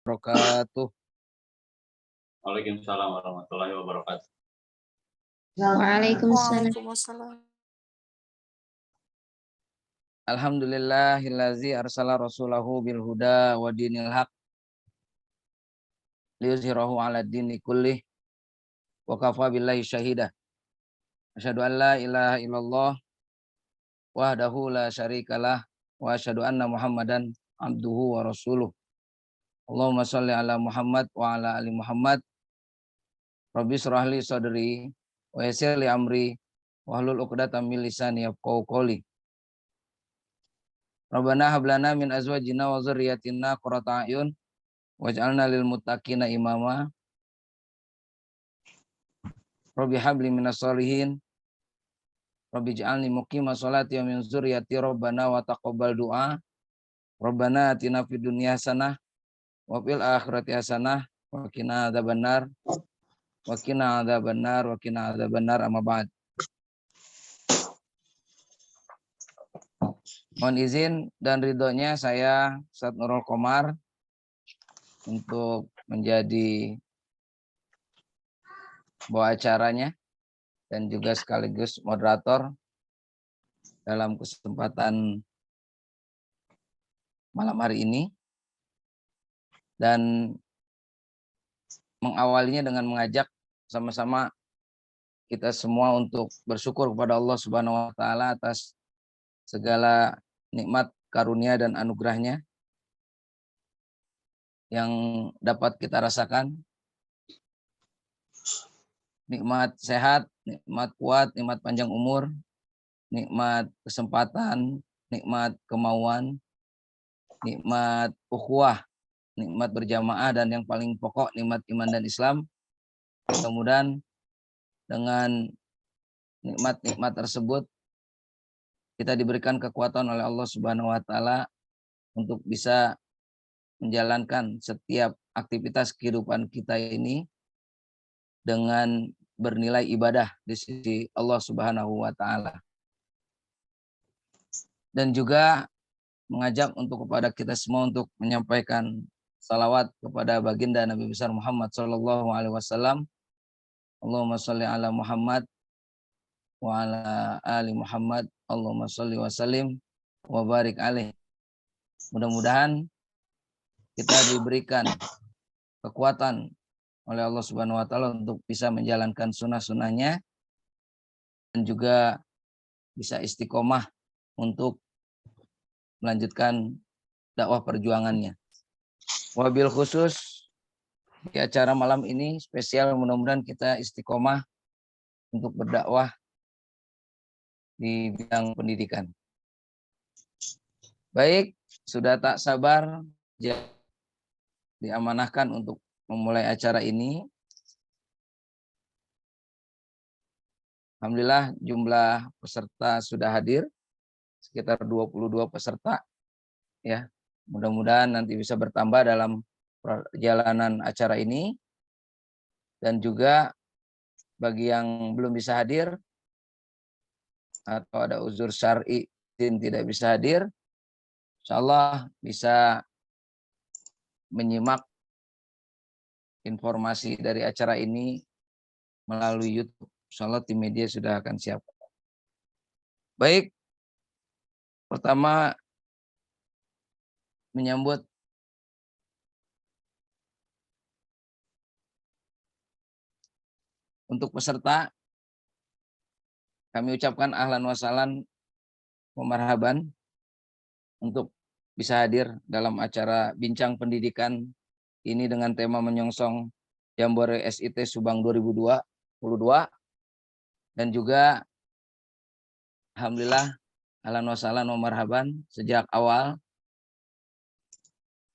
wabarakatuh. Waalaikumsalam warahmatullahi wabarakatuh. Waalaikumsalam. Alhamdulillahillazi arsala rasulahu bil huda wa dinil haq liyuzhirahu 'ala dini kullih wa kafa billahi syahida. Asyhadu an la ilaha illallah wahdahu la syarikalah wa asyhadu anna Muhammadan abduhu wa rasuluh. Allahumma shalli ala Muhammad wa ala ali Muhammad. Rabbi shrah li sadri wa yassir li amri wahlul 'uqdatam min lisani yafqahu qawli. Rabbana hab lana min azwajina wa dzurriyyatina qurrata a'yun waj'alna lil muttaqina imama. Rabbi habli minas sholihin. Rabbi ij'alni muqimas sholati wa min dzurriyyati rabbana wa taqabbal du'a. Rabbana atina fid dunya hasanah wa fil akhirati hasanah wa qina adzabannar. Wa qina adzabannar wa qina adzabannar amma ba'd. Mohon izin dan ridhonya saya Ustaz Nurul Qomar untuk menjadi bawa acaranya dan juga sekaligus moderator dalam kesempatan malam hari ini, dan mengawalinya dengan mengajak sama-sama kita semua untuk bersyukur kepada Allah Subhanahu wa taala atas segala nikmat karunia dan anugerahnya yang dapat kita rasakan. Nikmat sehat, nikmat kuat, nikmat panjang umur, nikmat kesempatan, nikmat kemauan, nikmat ukhuwah, nikmat berjamaah, dan yang paling pokok nikmat iman dan Islam. Mudah-mudahan dengan nikmat-nikmat tersebut kita diberikan kekuatan oleh Allah Subhanahu wa taala untuk bisa menjalankan setiap aktivitas kehidupan kita ini dengan bernilai ibadah di sisi Allah Subhanahu wa taala. Dan juga mengajak untuk kepada kita semua untuk menyampaikan salawat kepada baginda Nabi besar Muhammad sallallahu alaihi wasallam. Allahumma shalli ala Muhammad wa ala ali Muhammad. Allahumma shalli wa sallim wa barik alaih. Mudah-mudahan kita diberikan kekuatan oleh Allah Subhanahu wa taala untuk bisa menjalankan sunnah-sunnahnya dan juga bisa istiqomah untuk melanjutkan dakwah perjuangannya. Wabil khusus di acara malam ini spesial, mudah-mudahan kita istiqomah untuk berdakwah di bidang pendidikan. Baik, sudah tak sabar diamanahkan untuk memulai acara ini. Alhamdulillah jumlah peserta sudah hadir sekitar 22 peserta ya. Mudah-mudahan nanti bisa bertambah dalam perjalanan acara ini, dan juga bagi yang belum bisa hadir atau ada uzur syar'i tidak bisa hadir, insyaallah bisa menyimak informasi dari acara ini melalui YouTube. Insyaallah tim media sudah akan siap. Baik, pertama menyambut untuk peserta, kami ucapkan ahlan wa sahlan wa marhaban untuk bisa hadir dalam acara Bincang Pendidikan ini dengan tema menyongsong Jambore SIT Subang 2022, dan juga alhamdulillah ahlan wa sahlan wa marhaban sejak awal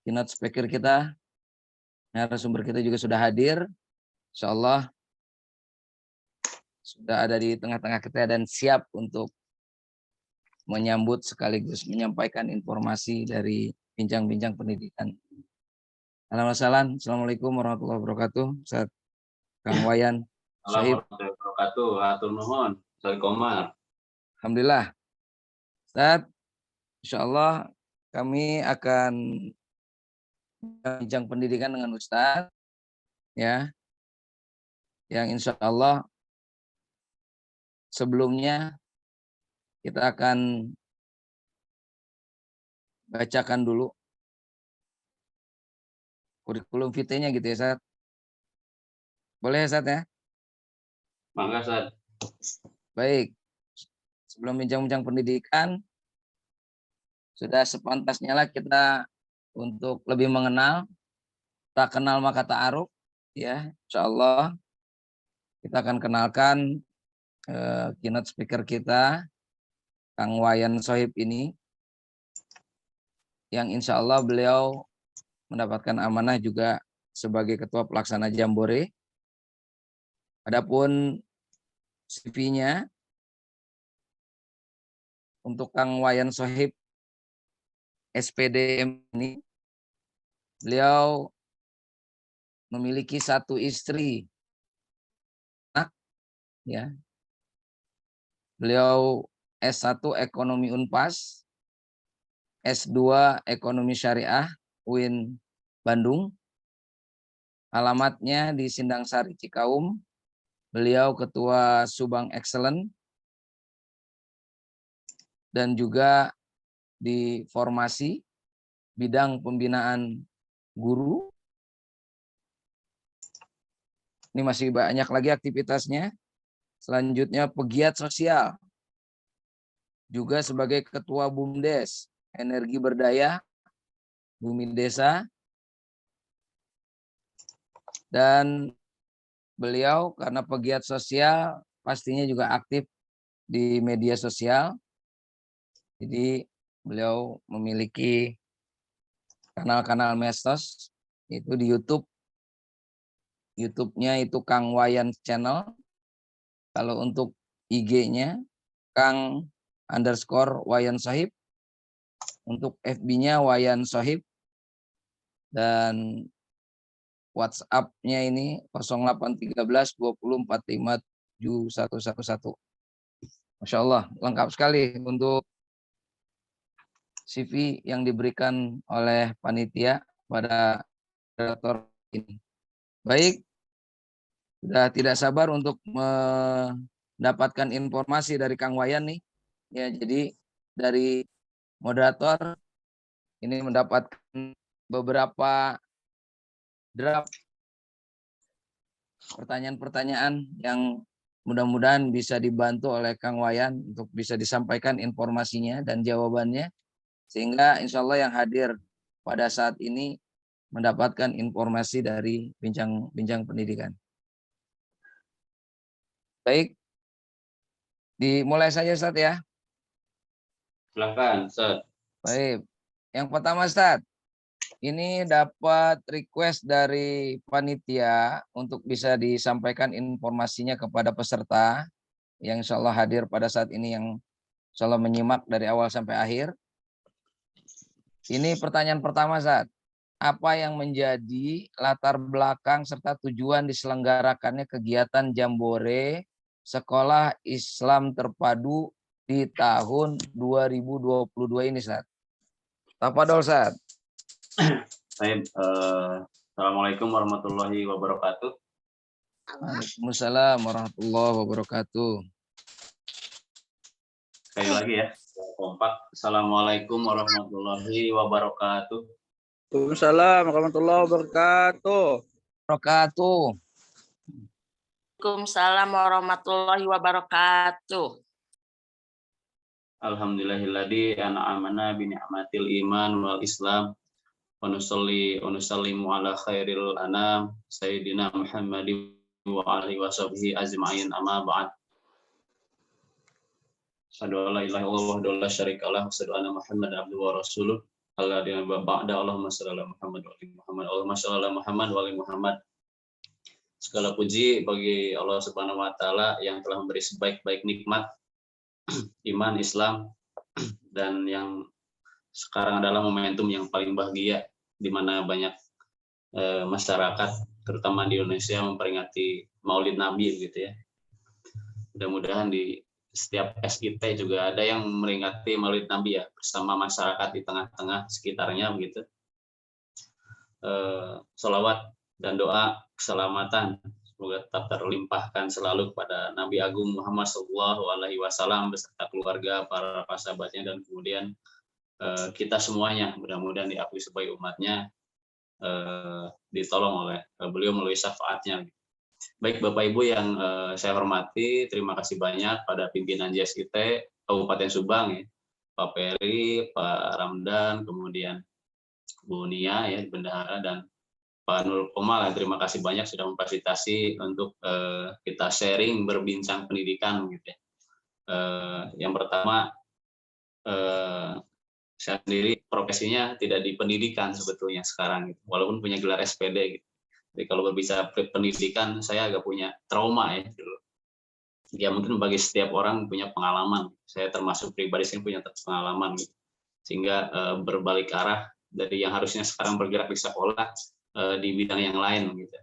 keynote speaker kita, narasumber kita juga sudah hadir. Insyaallah sudah ada di tengah-tengah kita dan siap untuk menyambut sekaligus menyampaikan informasi dari bincang-bincang pendidikan. Alhamdulillah. Assalamualaikum warahmatullahi wabarakatuh. Ustaz Kang Wayan. Assalamualaikum warahmatullahi wabarakatuh. Hatur nuhun, Ustaz Qomar. Alhamdulillah. Ustaz, insyaallah kami akan bincang pendidikan dengan Ustadz, ya, yang insya Allah sebelumnya kita akan bacakan dulu kurikulum vitae-nya gitu ya, Ustadz. Boleh ya, Ustadz ya? Mangga, Ustaz. Baik, sebelum bincang-bincang pendidikan, sudah sepantasnya lah kita untuk lebih mengenal, tak kenal maka ta'aruf, ya, insya Allah kita akan kenalkan keynote speaker kita, Kang Wayan Sohib ini, yang insya Allah beliau mendapatkan amanah juga sebagai Ketua Pelaksana Jambore. Adapun CV-nya untuk Kang Wayan Sohib SPDM ini, beliau memiliki 1 istri, ya. Beliau S1 Ekonomi Unpas, S2 Ekonomi Syariah UIN Bandung. Alamatnya di Sindang Sari Cikaum. Beliau Ketua Subang Excellent dan juga di formasi bidang pembinaan guru. Ini masih banyak lagi aktivitasnya. Selanjutnya pegiat sosial. Juga sebagai Ketua BUMDes, Energi Berdaya, Bumi Desa. Dan beliau karena pegiat sosial pastinya juga aktif di media sosial. Jadi beliau memiliki kanal-kanal medsos itu di YouTube. YouTube-nya itu Kang Wayan Channel. Kalau untuk IG-nya Kang_Wayan Sohib. Untuk FB-nya Wayan Sohib. Dan WhatsApp-nya ini 0813 20 45 7111. Masya Allah, lengkap sekali untuk CV yang diberikan oleh panitia pada moderator ini. Baik, sudah tidak sabar untuk mendapatkan informasi dari Kang Wayan nih. Ya, jadi dari moderator ini mendapatkan beberapa draft pertanyaan-pertanyaan yang mudah-mudahan bisa dibantu oleh Kang Wayan untuk bisa disampaikan informasinya dan jawabannya, sehingga insya Allah yang hadir pada saat ini mendapatkan informasi dari bincang pendidikan. Baik, dimulai saja Ustaz ya. Silakan, Ustaz. Baik, yang pertama Ustaz, ini dapat request dari panitia untuk bisa disampaikan informasinya kepada peserta yang insya Allah hadir pada saat ini, yang insya Allah menyimak dari awal sampai akhir. Ini pertanyaan pertama, Ustaz. Apa yang menjadi latar belakang serta tujuan diselenggarakannya kegiatan Jambore Sekolah Islam Terpadu di tahun 2022 ini, Ustaz? Tafadhol, Ustaz. Baik, Assalamualaikum warahmatullahi wabarakatuh. Waalaikumsalam warahmatullahi wabarakatuh. Sekali lagi ya, kompak. Assalamualaikum warahmatullahi wabarakatuh. Waalaikumsalam warahmatullahi wabarakatuh. Waalaikumsalam warahmatullahi wabarakatuh. Alhamdulillahilladzi an'amana bi ni'matil iman wal islam wa nusalli wa nusallimu ala khairil anam sayyidina Muhammadin wa alihi washabbihi ajma'in, amma ba'd. Asyhadu an la ilaha illallah wa la syarikalah wa asyhadu anna Muhammadan abduhu wa rasuluh. Alladzi ba'da Allahumma shalli ala Muhammad wa ali Muhammad. Allahumma shalli ala Muhammad wa ali Muhammad. Segala puji bagi Allah Subhanahu wa taala yang telah memberi sebaik-baik nikmat iman Islam, dan yang sekarang adalah momentum yang paling bahagia di mana banyak masyarakat terutama di Indonesia memperingati Maulid Nabi gitu ya. Mudah-mudahan di setiap SIT juga ada yang memperingati Maulid Nabi ya, bersama masyarakat di tengah-tengah sekitarnya begitu. sholawat dan doa keselamatan semoga tetap terlimpahkan selalu kepada Nabi Agung Muhammad SAW beserta keluarga, para sahabatnya, dan kemudian kita semuanya mudah-mudahan diakui sebagai umatnya, ditolong oleh beliau melalui syafaatnya. Baik Bapak Ibu yang saya hormati, terima kasih banyak pada pimpinan JSIT Kabupaten Subang, ya, Pak Peri, Pak Ramdan, kemudian Bu Nia, ya, Bendahara, dan Pak Nurul Komal. Terima kasih banyak sudah memfasilitasi untuk kita sharing berbincang pendidikan, gitu ya. Yang pertama, saya sendiri profesinya tidak di pendidikan sebetulnya sekarang, gitu, walaupun punya gelar SPD. Gitu. Jadi kalau berbicara pendidikan, saya agak punya trauma ya dulu. Ya mungkin bagi setiap orang punya pengalaman. Saya termasuk pribadi yang punya pengalaman, gitu. Sehingga berbalik arah dari yang harusnya sekarang bergerak di sekolah di bidang yang lain, gitu.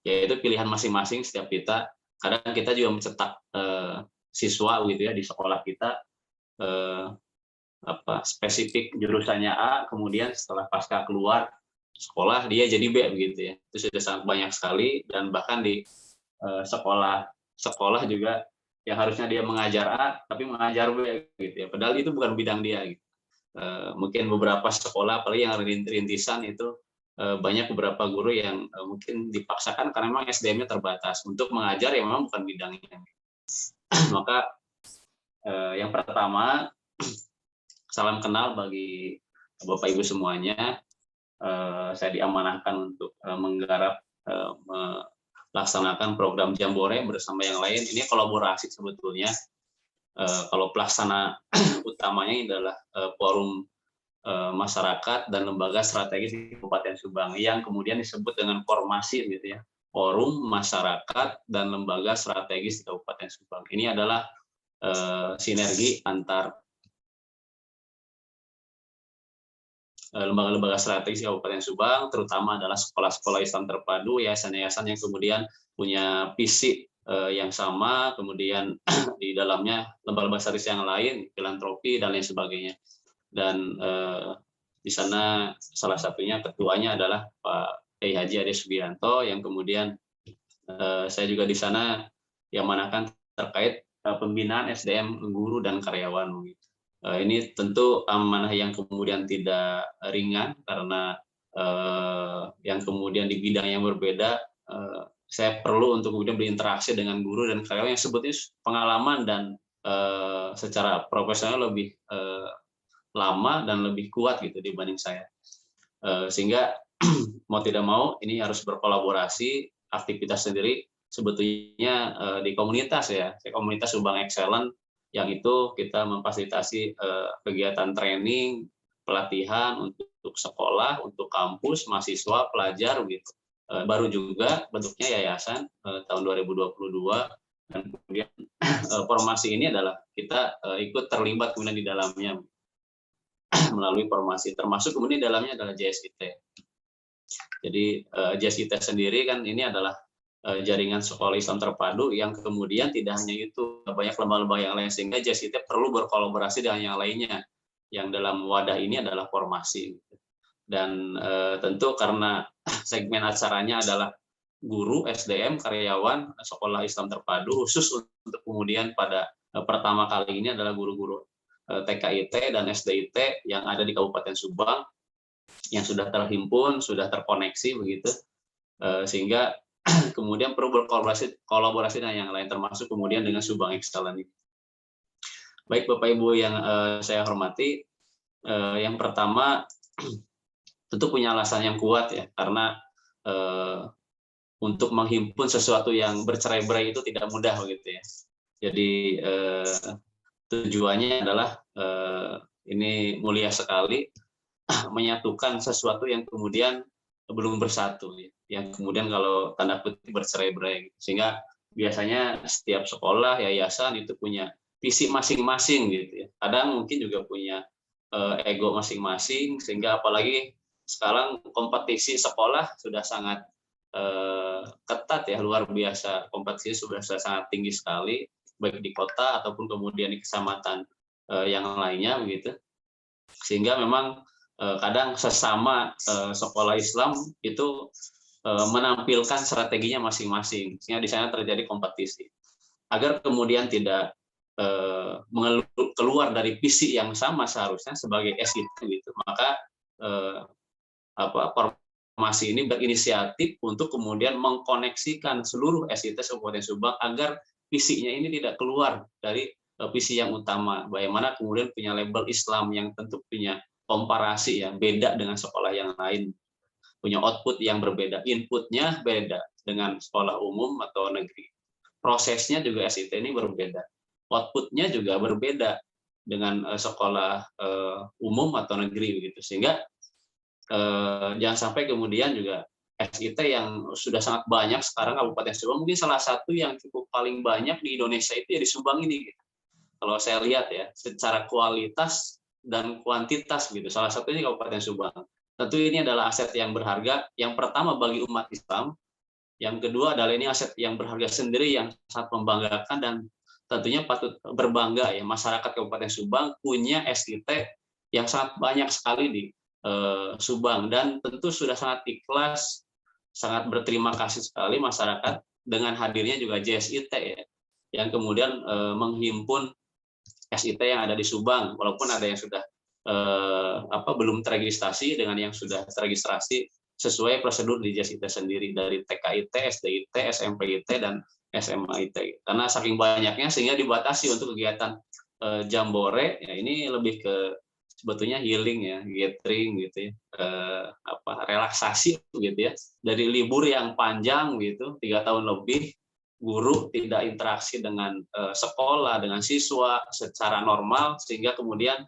Yaitu pilihan masing-masing setiap kita. Kadang kita juga mencetak siswa, gitu ya, di sekolah kita spesifik jurusannya A, kemudian setelah pasca keluar sekolah dia jadi B, begitu ya. Itu sudah sangat banyak sekali, dan bahkan di sekolah juga yang harusnya dia mengajar A tapi mengajar B, gitu ya. Padahal itu bukan bidang dia, gitu. Mungkin beberapa sekolah, apalagi yang rintisan itu banyak beberapa guru yang mungkin dipaksakan karena memang SDM-nya terbatas untuk mengajar yang memang bukan bidangnya. Maka yang pertama, salam kenal bagi Bapak Ibu semuanya. Saya diamanahkan untuk menggarap melaksanakan program Jambore bersama yang lain. Ini kolaborasi sebetulnya. Kalau pelaksana utamanya adalah forum masyarakat dan lembaga strategis di Kabupaten Subang yang kemudian disebut dengan formasi, gitu ya, forum masyarakat dan lembaga strategis di Kabupaten Subang. Ini adalah sinergi antar lembaga-lembaga strategis di Kabupaten Subang, terutama adalah sekolah-sekolah Islam terpadu, yayasan-yayasan yang kemudian punya visi yang sama, kemudian di dalamnya lembaga strategis yang lain, filantropi dan lain sebagainya. Dan di sana salah satunya ketuanya adalah Pak Kiai Haji Ade Sugianto, yang kemudian saya juga di sana yang manakan terkait pembinaan SDM guru dan karyawan. Ini tentu amanah yang kemudian tidak ringan karena yang kemudian di bidang yang berbeda, saya perlu untuk kemudian berinteraksi dengan guru dan karyawan yang sebetulnya pengalaman dan secara profesional lebih lama dan lebih kuat, gitu, dibanding saya. Sehingga mau tidak mau ini harus berkolaborasi. Aktivitas sendiri sebetulnya di komunitas, ya, komunitas Subang Excellent, yang itu kita memfasilitasi kegiatan training, pelatihan untuk sekolah, untuk kampus, mahasiswa, pelajar, gitu. Baru juga bentuknya yayasan tahun 2022, dan kemudian formasi ini adalah kita ikut terlibat kemudian di dalamnya melalui formasi, termasuk kemudian di dalamnya adalah JSIT. Jadi JSIT sendiri kan ini adalah jaringan sekolah Islam terpadu yang kemudian tidak hanya itu, banyak lembaga-lembaga yang lain, sehingga JSIT perlu berkolaborasi dengan yang lainnya, yang dalam wadah ini adalah formasi. Dan tentu karena segmen acaranya adalah guru, SDM, karyawan, sekolah Islam terpadu, khusus untuk kemudian pada pertama kali ini adalah guru-guru TKIT dan SDIT yang ada di Kabupaten Subang, yang sudah terhimpun, sudah terkoneksi, begitu, sehingga kemudian perlu berkolaborasi dengan yang lain, termasuk kemudian dengan Subang Excellent. Baik Bapak Ibu yang saya hormati, yang pertama tentu punya alasan yang kuat, ya, karena untuk menghimpun sesuatu yang bercerai-berai itu tidak mudah, begitu ya. Jadi tujuannya adalah ini mulia sekali, menyatukan sesuatu yang kemudian belum bersatu, ya, yang kemudian kalau tanda kutip bercerai-berai, sehingga biasanya setiap sekolah, yayasan itu punya visi masing-masing, gitu ya. Kadang mungkin juga punya ego masing-masing, sehingga apalagi sekarang kompetisi sekolah sudah sangat ketat, ya, luar biasa, kompetisi sudah sangat tinggi sekali, baik di kota ataupun kemudian di kecamatan yang lainnya, begitu. Sehingga memang kadang sesama sekolah Islam itu menampilkan strateginya masing-masing, sehingga di sana terjadi kompetisi. Agar kemudian tidak keluar dari visi yang sama seharusnya sebagai SIT gitu, maka formasi ini berinisiatif untuk kemudian mengkoneksikan seluruh SIT Kabupaten Subang agar visinya ini tidak keluar dari visi yang utama. Bagaimana kemudian punya label Islam yang tentu punya komparasi yang beda dengan sekolah yang lain, punya output yang berbeda, inputnya beda dengan sekolah umum atau negeri. Prosesnya juga SIT ini berbeda, outputnya juga berbeda dengan sekolah umum atau negeri begitu, sehingga jangan sampai kemudian juga SIT yang sudah sangat banyak sekarang Kabupaten Subang, mungkin salah satu yang cukup paling banyak di Indonesia itu ya di Subang ini gitu. Kalau saya lihat ya secara kualitas dan kuantitas gitu, salah satunya Kabupaten Subang. Tentu ini adalah aset yang berharga, yang pertama bagi umat Islam, yang kedua adalah ini aset yang berharga sendiri yang sangat membanggakan, dan tentunya patut berbangga ya masyarakat Kabupaten Subang punya SIT yang sangat banyak sekali di Subang, dan tentu sudah sangat ikhlas, sangat berterima kasih sekali masyarakat dengan hadirnya juga JSIT ya, yang kemudian menghimpun SIT yang ada di Subang, walaupun ada yang sudah belum terregistrasi dengan yang sudah terregistrasi sesuai prosedur di JSIT sendiri dari TKIT, SDIT, SMPIT, dan SMAIT. Karena saking banyaknya sehingga dibatasi untuk kegiatan jambore, ya ini lebih ke sebetulnya healing ya, gathering gitu ya, relaksasi gitu ya. Dari libur yang panjang gitu, 3 tahun lebih, guru tidak interaksi dengan sekolah, dengan siswa secara normal, sehingga kemudian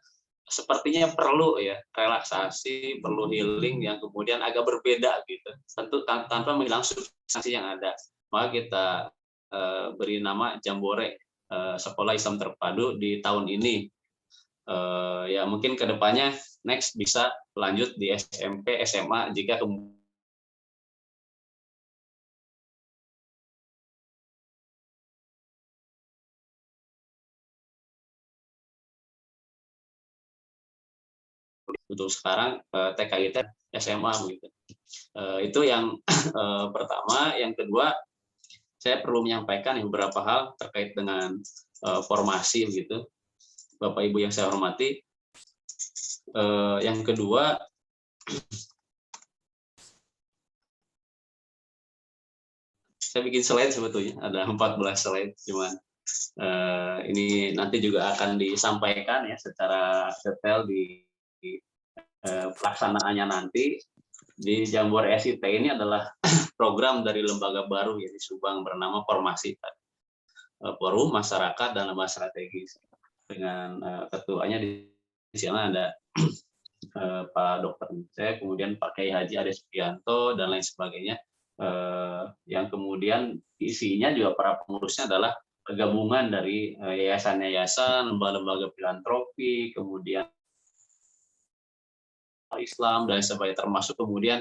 sepertinya perlu ya relaksasi, perlu healing yang kemudian agak berbeda gitu, tentu tanpa menghilang substansi yang ada. Maka kita beri nama Jambore Sekolah Islam Terpadu di tahun ini. Ya mungkin kedepannya next bisa lanjut di SMP, SMA jika kemudian untuk sekarang TKIT SMA begitu. Itu yang pertama. Yang kedua, saya perlu menyampaikan beberapa hal terkait dengan formasi begitu, Bapak Ibu yang saya hormati. Yang kedua, saya bikin slide sebetulnya ada 14 slide, cuman ini nanti juga akan disampaikan ya secara detail di pelaksanaannya nanti. Di Jambore SIT ini adalah program dari lembaga baru ya di Subang bernama Formasi, Forum Masyarakat dan Lembaga Strategis, dengan ketuanya di sana ada Pak Dr. Nicek, kemudian Pak Kiai Haji Ade Sugianto dan lain sebagainya, yang kemudian isinya juga para pengurusnya adalah gabungan dari yayasan-yayasan, lembaga-lembaga filantropi, kemudian Islam dan sebagainya, termasuk kemudian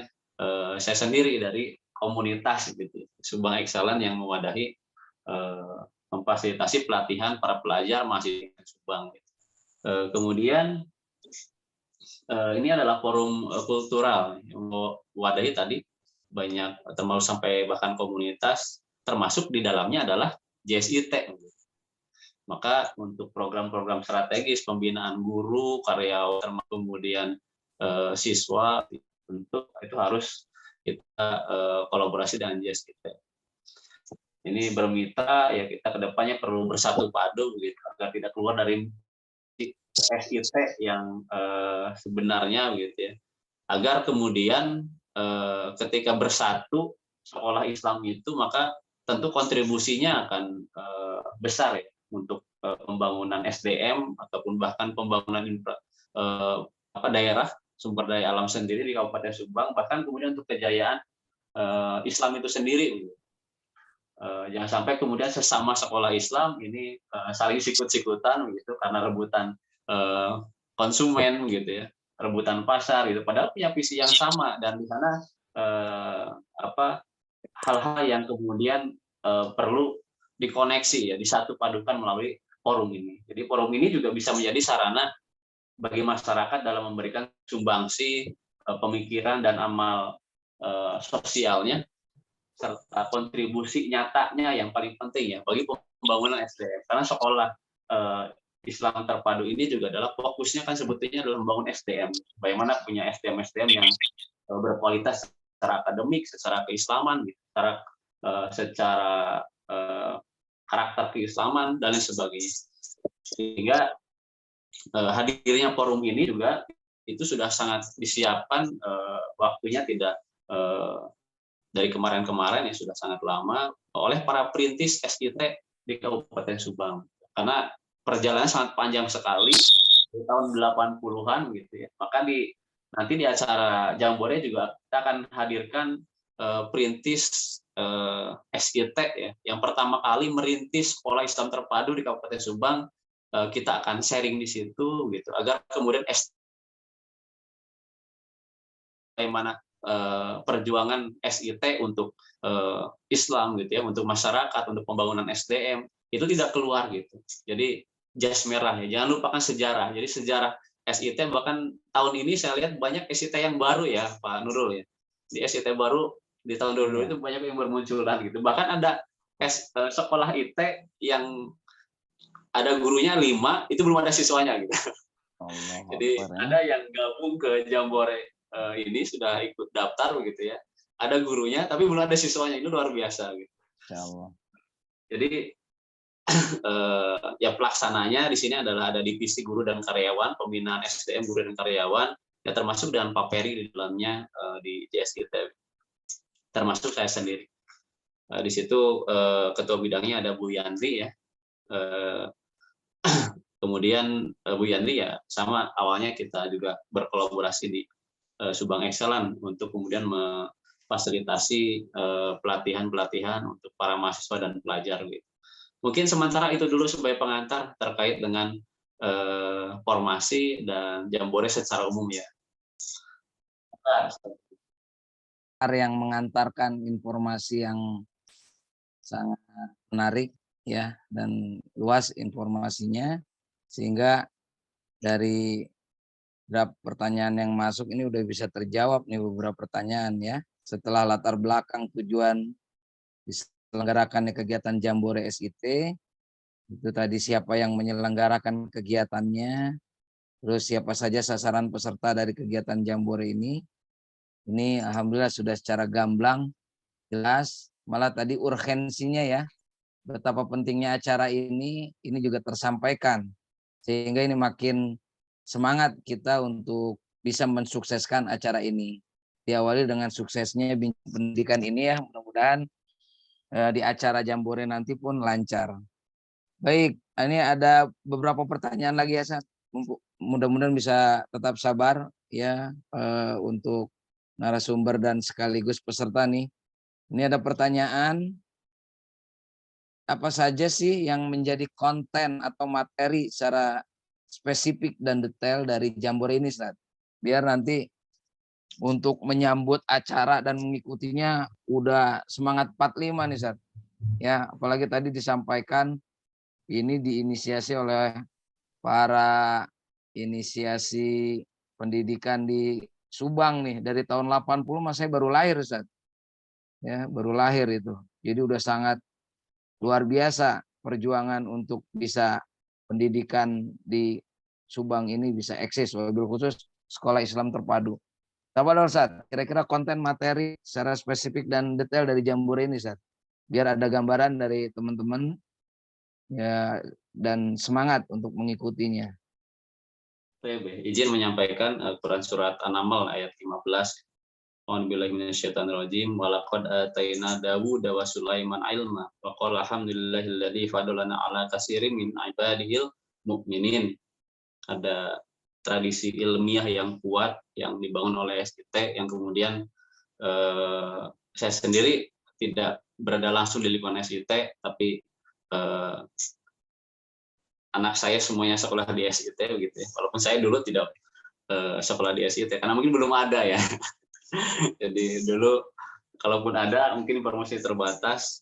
saya sendiri dari komunitas gitu, Subang Excellent yang mewadahi memfasilitasi pelatihan para pelajar mahasiswa Subang. Kemudian ini adalah forum kultural yang mewadahi tadi banyak, termasuk sampai bahkan komunitas, termasuk di dalamnya adalah JSIT. Maka untuk program-program strategis pembinaan guru, karyawan, termasuk kemudian siswa, tentu itu harus kita kolaborasi dengan JSIT. Ini bermitra ya, kita kedepannya perlu bersatu padu begitu agar tidak keluar dari SIT yang sebenarnya begitu ya, agar kemudian ketika bersatu sekolah Islam itu, maka tentu kontribusinya akan besar ya untuk pembangunan SDM ataupun bahkan pembangunan daerah sumber daya alam sendiri di Kabupaten Subang, bahkan kemudian untuk kejayaan Islam itu sendiri. Jangan sampai kemudian sesama sekolah Islam ini saling sikut-sikutan gitu karena rebutan konsumen gitu ya, rebutan pasar gitu, padahal punya visi yang sama, dan di sana hal-hal yang kemudian perlu dikoneksi ya, disatu padukan melalui forum ini. Jadi forum ini juga bisa menjadi sarana bagi masyarakat dalam memberikan sumbangsi pemikiran dan amal sosialnya serta kontribusi nyatanya yang paling penting ya bagi pembangunan SDM. Karena sekolah Islam terpadu ini juga adalah fokusnya kan sebetulnya adalah membangun SDM. Bagaimana punya SDM yang berkualitas secara akademik, secara keislaman, gitu, secara karakter keislaman dan lain sebagainya. Sehingga hadirnya forum ini juga itu sudah sangat disiapkan, waktunya tidak dari kemarin-kemarin ya, sudah sangat lama oleh para perintis SIT di Kabupaten Subang. Karena perjalanan sangat panjang sekali di tahun 80-an gitu ya. Maka nanti di acara Jambore juga kita akan hadirkan perintis SIT ya, yang pertama kali merintis sekolah Islam terpadu di Kabupaten Subang. Kita akan sharing di situ gitu agar kemudian bagaimana perjuangan SIT untuk Islam gitu ya, untuk masyarakat, untuk pembangunan SDM itu tidak keluar gitu. Jadi jas merah ya, jangan lupakan sejarah. Jadi sejarah SIT bahkan tahun ini saya lihat banyak SIT yang baru ya Pak Nurul ya. Di SIT baru di tahun 2022 itu banyak yang bermunculan gitu. Bahkan ada sekolah IT yang ada gurunya 5, itu belum ada siswanya gitu. Jadi ada yang gabung ke Jambore ini sudah ikut daftar begitu ya. Ada gurunya tapi belum ada siswanya, itu luar biasa gitu. Jadi ya pelaksananya di sini adalah ada divisi guru dan karyawan, pembinaan SDM guru dan karyawan, ya termasuk dengan Pak Peri di dalamnya di JSIT, termasuk saya sendiri. Di situ ketua bidangnya ada Bu Yandri ya. Kemudian Bu Yandri ya sama awalnya kita juga berkolaborasi di Subang Excellent untuk kemudian memfasilitasi pelatihan-pelatihan untuk para mahasiswa dan pelajar gitu. Mungkin sementara itu dulu sebagai pengantar terkait dengan formasi dan Jambore secara umum ya. Yang mengantarkan informasi yang sangat menarik ya dan luas informasinya, sehingga dari beberapa pertanyaan yang masuk ini udah bisa terjawab nih beberapa pertanyaan ya. Setelah latar belakang tujuan diselenggarakannya kegiatan Jambore SIT, itu tadi siapa yang menyelenggarakan kegiatannya, terus siapa saja sasaran peserta dari kegiatan Jambore ini alhamdulillah sudah secara gamblang, jelas, malah tadi urgensinya ya, betapa pentingnya acara ini juga tersampaikan, sehingga ini makin semangat kita untuk bisa mensukseskan acara ini. Diawali dengan suksesnya bincang pendidikan ini ya, mudah-mudahan di acara Jambore nanti pun lancar. Baik, ini ada beberapa pertanyaan lagi ya, Sat. Mudah-mudahan bisa tetap sabar ya untuk narasumber dan sekaligus peserta nih. Ini ada pertanyaan, apa saja sih yang menjadi konten atau materi secara spesifik dan detail dari Jambore ini, Sat? Biar nanti untuk menyambut acara dan mengikutinya udah semangat 45 nih, Sat. Ya, apalagi tadi disampaikan ini diinisiasi oleh para inisiasi pendidikan di Subang nih dari tahun 80, mas saya baru lahir, Ustaz. Ya, baru lahir itu. Jadi udah sangat luar biasa perjuangan untuk bisa pendidikan di Subang ini bisa eksis, wabil khusus sekolah Islam terpadu. Apa Ustaz? Kira-kira konten materi secara spesifik dan detail dari Jambore ini, Ustaz. Biar ada gambaran dari teman-teman ya dan semangat untuk mengikutinya. Izin menyampaikan Quran surat An-Naml ayat 15. A'udzubillahi minasyaitonirrajim. Walaqad ataina Dawuda wa Sulaiman ilma wa qala alhamdulillahilladzi fadalana ala katsirin min ibadihil mu'minin. Ada tradisi ilmiah yang kuat yang dibangun oleh SIT yang kemudian saya sendiri tidak berada langsung di lingkungan SIT, tapi anak saya semuanya sekolah di SIT begitu ya. Walaupun saya dulu tidak sekolah di SIT karena mungkin belum ada ya. Jadi dulu kalaupun ada mungkin informasi terbatas,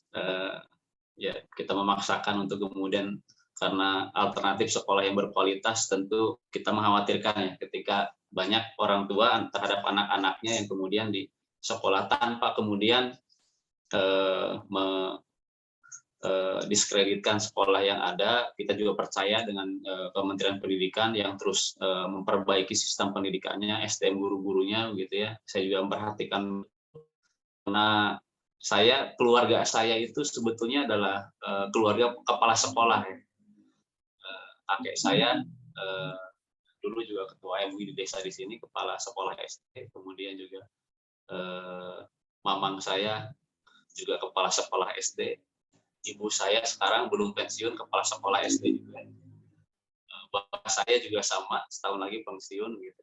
ya kita memaksakan untuk kemudian karena alternatif sekolah yang berkualitas tentu kita mengkhawatirkan ya ketika banyak orang tua terhadap anak-anaknya yang kemudian di sekolah tanpa kemudian diskreditkan sekolah yang ada. Kita juga percaya dengan Kementerian Pendidikan yang terus memperbaiki sistem pendidikannya, SDM guru-gurunya gitu ya. Saya juga memperhatikan karena keluarga saya itu sebetulnya adalah keluarga kepala sekolah ya. Kakek saya dulu juga ketua MUI di desa di sini, kepala sekolah SD, kemudian juga mamang saya juga kepala sekolah SD. Ibu saya sekarang belum pensiun, kepala sekolah SD juga. Bapak saya juga sama, setahun lagi pensiun gitu.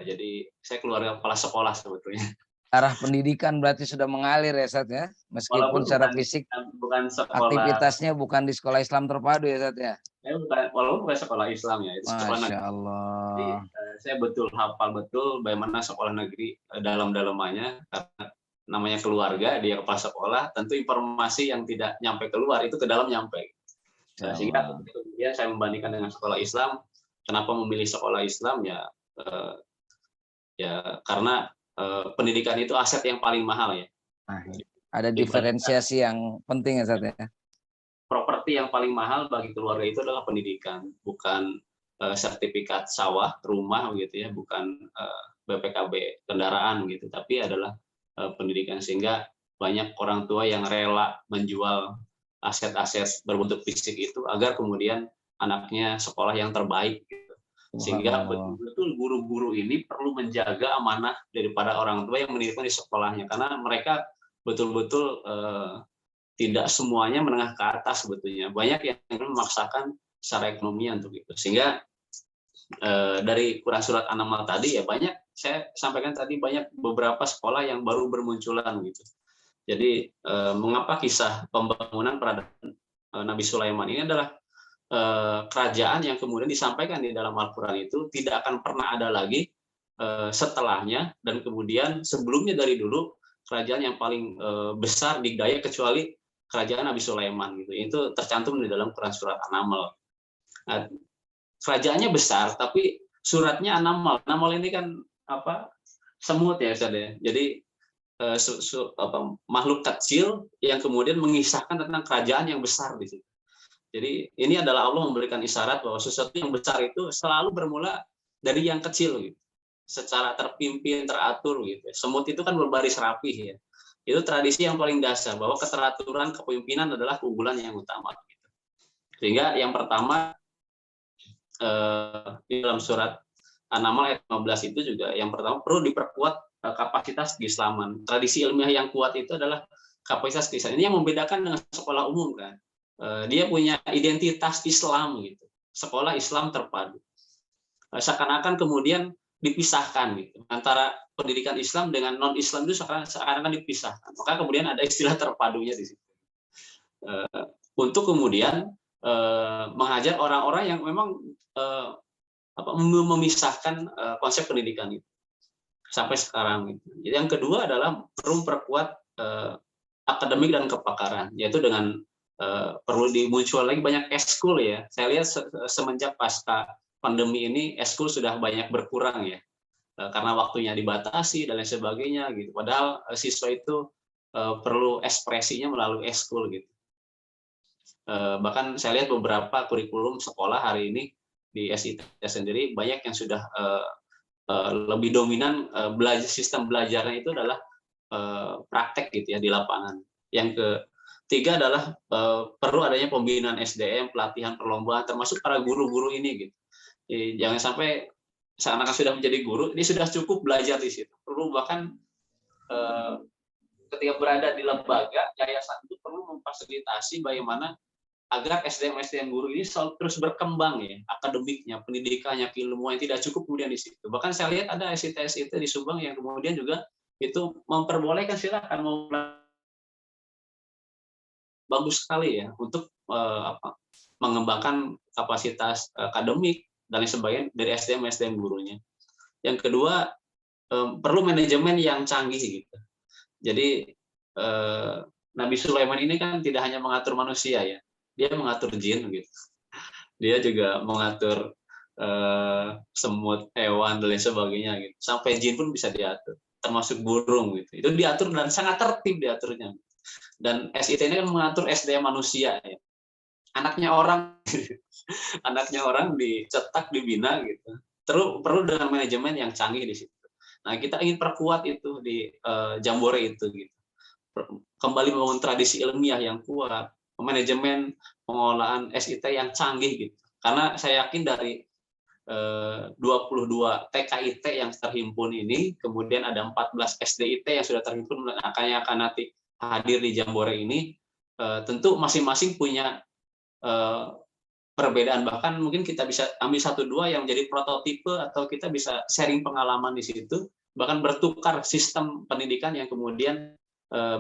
Jadi saya keluarga kepala sekolah sebetulnya. Arah pendidikan berarti sudah mengalir ya Ustaz ya, meskipun secara fisik bukan sekolah, aktivitasnya bukan di sekolah Islam terpadu ya Ustaz ya. Walaupun bukan sekolah Islam ya, itu sekolah negeri. Masya Allah. Jadi, saya hafal betul bagaimana sekolah negeri dalam-dalamannya, karena namanya keluarga, dia kepala sekolah, tentu informasi yang tidak nyampe keluar itu ke dalam nyampe. Sehingga kemudian saya membandingkan dengan sekolah Islam. Kenapa memilih sekolah Islam ya? Ya karena pendidikan itu aset yang paling mahal ya. Nah, ada diferensiasi yang penting ya Ustaz ya. Properti yang paling mahal bagi keluarga itu adalah pendidikan, bukan sertifikat sawah, rumah gitu ya, bukan BPKB kendaraan gitu, tapi adalah pendidikan. Sehingga banyak orang tua yang rela menjual aset-aset berbentuk fisik itu agar kemudian anaknya sekolah yang terbaik gitu. Sehingga betul-betul guru-guru ini perlu menjaga amanah daripada orang tua yang mendirikan di sekolahnya, karena mereka betul-betul tidak semuanya menengah ke atas sebetulnya, banyak yang memaksakan secara ekonomi untuk itu. Sehingga dari Quran surat An-Naml tadi ya banyak, saya sampaikan tadi, banyak beberapa sekolah yang baru bermunculan gitu. Jadi mengapa kisah pembangunan peradaban Nabi Sulaiman ini adalah kerajaan yang kemudian disampaikan di dalam Al-Quran itu tidak akan pernah ada lagi setelahnya, dan kemudian sebelumnya dari dulu kerajaan yang paling besar digdaya kecuali kerajaan Nabi Sulaiman gitu. Itu tercantum di dalam Quran surat An-Naml. Nah, kerajaannya besar tapi suratnya An-Naml. An-Naml ini kan semut ya Ustaz ya. Jadi makhluk kecil yang kemudian mengisahkan tentang kerajaan yang besar di situ. Jadi ini adalah Allah memberikan isyarat bahwa sesuatu yang besar itu selalu bermula dari yang kecil gitu. Secara terpimpin, teratur gitu. Semut itu kan berbaris rapih ya. Itu tradisi yang paling dasar bahwa keteraturan kepemimpinan adalah keunggulan yang utama gitu. Sehingga yang pertama di dalam surat An-Naml ayat 15 itu juga yang pertama perlu diperkuat kapasitas keislaman. Tradisi ilmiah yang kuat itu adalah kapasitas keislaman. Ini yang membedakan dengan sekolah umum kan. Dia punya identitas Islam gitu. Sekolah Islam terpadu. Seakan-akan kemudian dipisahkan gitu antara pendidikan Islam dengan non Islam, itu seakan-akan dipisahkan. Maka kemudian ada istilah terpadunya di situ. Untuk kemudian menghajar orang-orang yang memang memisahkan konsep pendidikan itu sampai sekarang gitu. Jadi yang kedua adalah perlu memperkuat akademik dan kepakaran, yaitu dengan perlu dimuncul lagi banyak eskul ya. Saya lihat semenjak pasca pandemi ini eskul sudah banyak berkurang ya, karena waktunya dibatasi dan lain sebagainya gitu. Padahal siswa itu perlu ekspresinya melalui eskul gitu. Bahkan saya lihat beberapa kurikulum sekolah hari ini di SIT sendiri banyak yang sudah lebih dominan sistem belajarnya itu adalah praktek gitu ya di lapangan. Yang ketiga adalah perlu adanya pembinaan SDM, pelatihan, perlombaan, termasuk para guru-guru ini gitu. Jangan sampai seakan-akan sudah menjadi guru, ini sudah cukup belajar di situ. Perlu bahkan ketika berada di lembaga yayasan itu perlu memfasilitasi bagaimana agar SDM guru ini terus berkembang ya, akademiknya, pendidikannya, keilmuan yang tidak cukup kemudian di situ. Bahkan saya lihat ada SIT di Subang yang kemudian juga itu memperbolehkan, silakan mau bagus sekali ya untuk mengembangkan kapasitas akademik dan lain sebagainya dari SDM gurunya. Yang kedua perlu manajemen yang canggih gitu. Jadi Nabi Sulaiman ini kan tidak hanya mengatur manusia ya, dia mengatur jin gitu. Dia juga mengatur semut, hewan dan lain sebagainya gitu. Sampai jin pun bisa diatur, termasuk burung gitu. Itu diatur dan sangat tertib diaturnya. Dan SIT ini kan mengatur SDM manusia ya. Anaknya orang anaknya orang dicetak, dibina gitu. Terus perlu dengan manajemen yang canggih di situ. Nah, kita ingin perkuat itu di Jambore itu gitu. Kembali membangun tradisi ilmiah yang kuat, manajemen pengolahan SIT yang canggih gitu. Karena saya yakin dari 22 TKIT yang terhimpun ini, kemudian ada 14 SDIT yang sudah terhimpun akan nanti hadir di Jambore ini, tentu masing-masing punya perbedaan, bahkan mungkin kita bisa ambil 1-2 yang menjadi prototipe atau kita bisa sharing pengalaman di situ, bahkan bertukar sistem pendidikan yang kemudian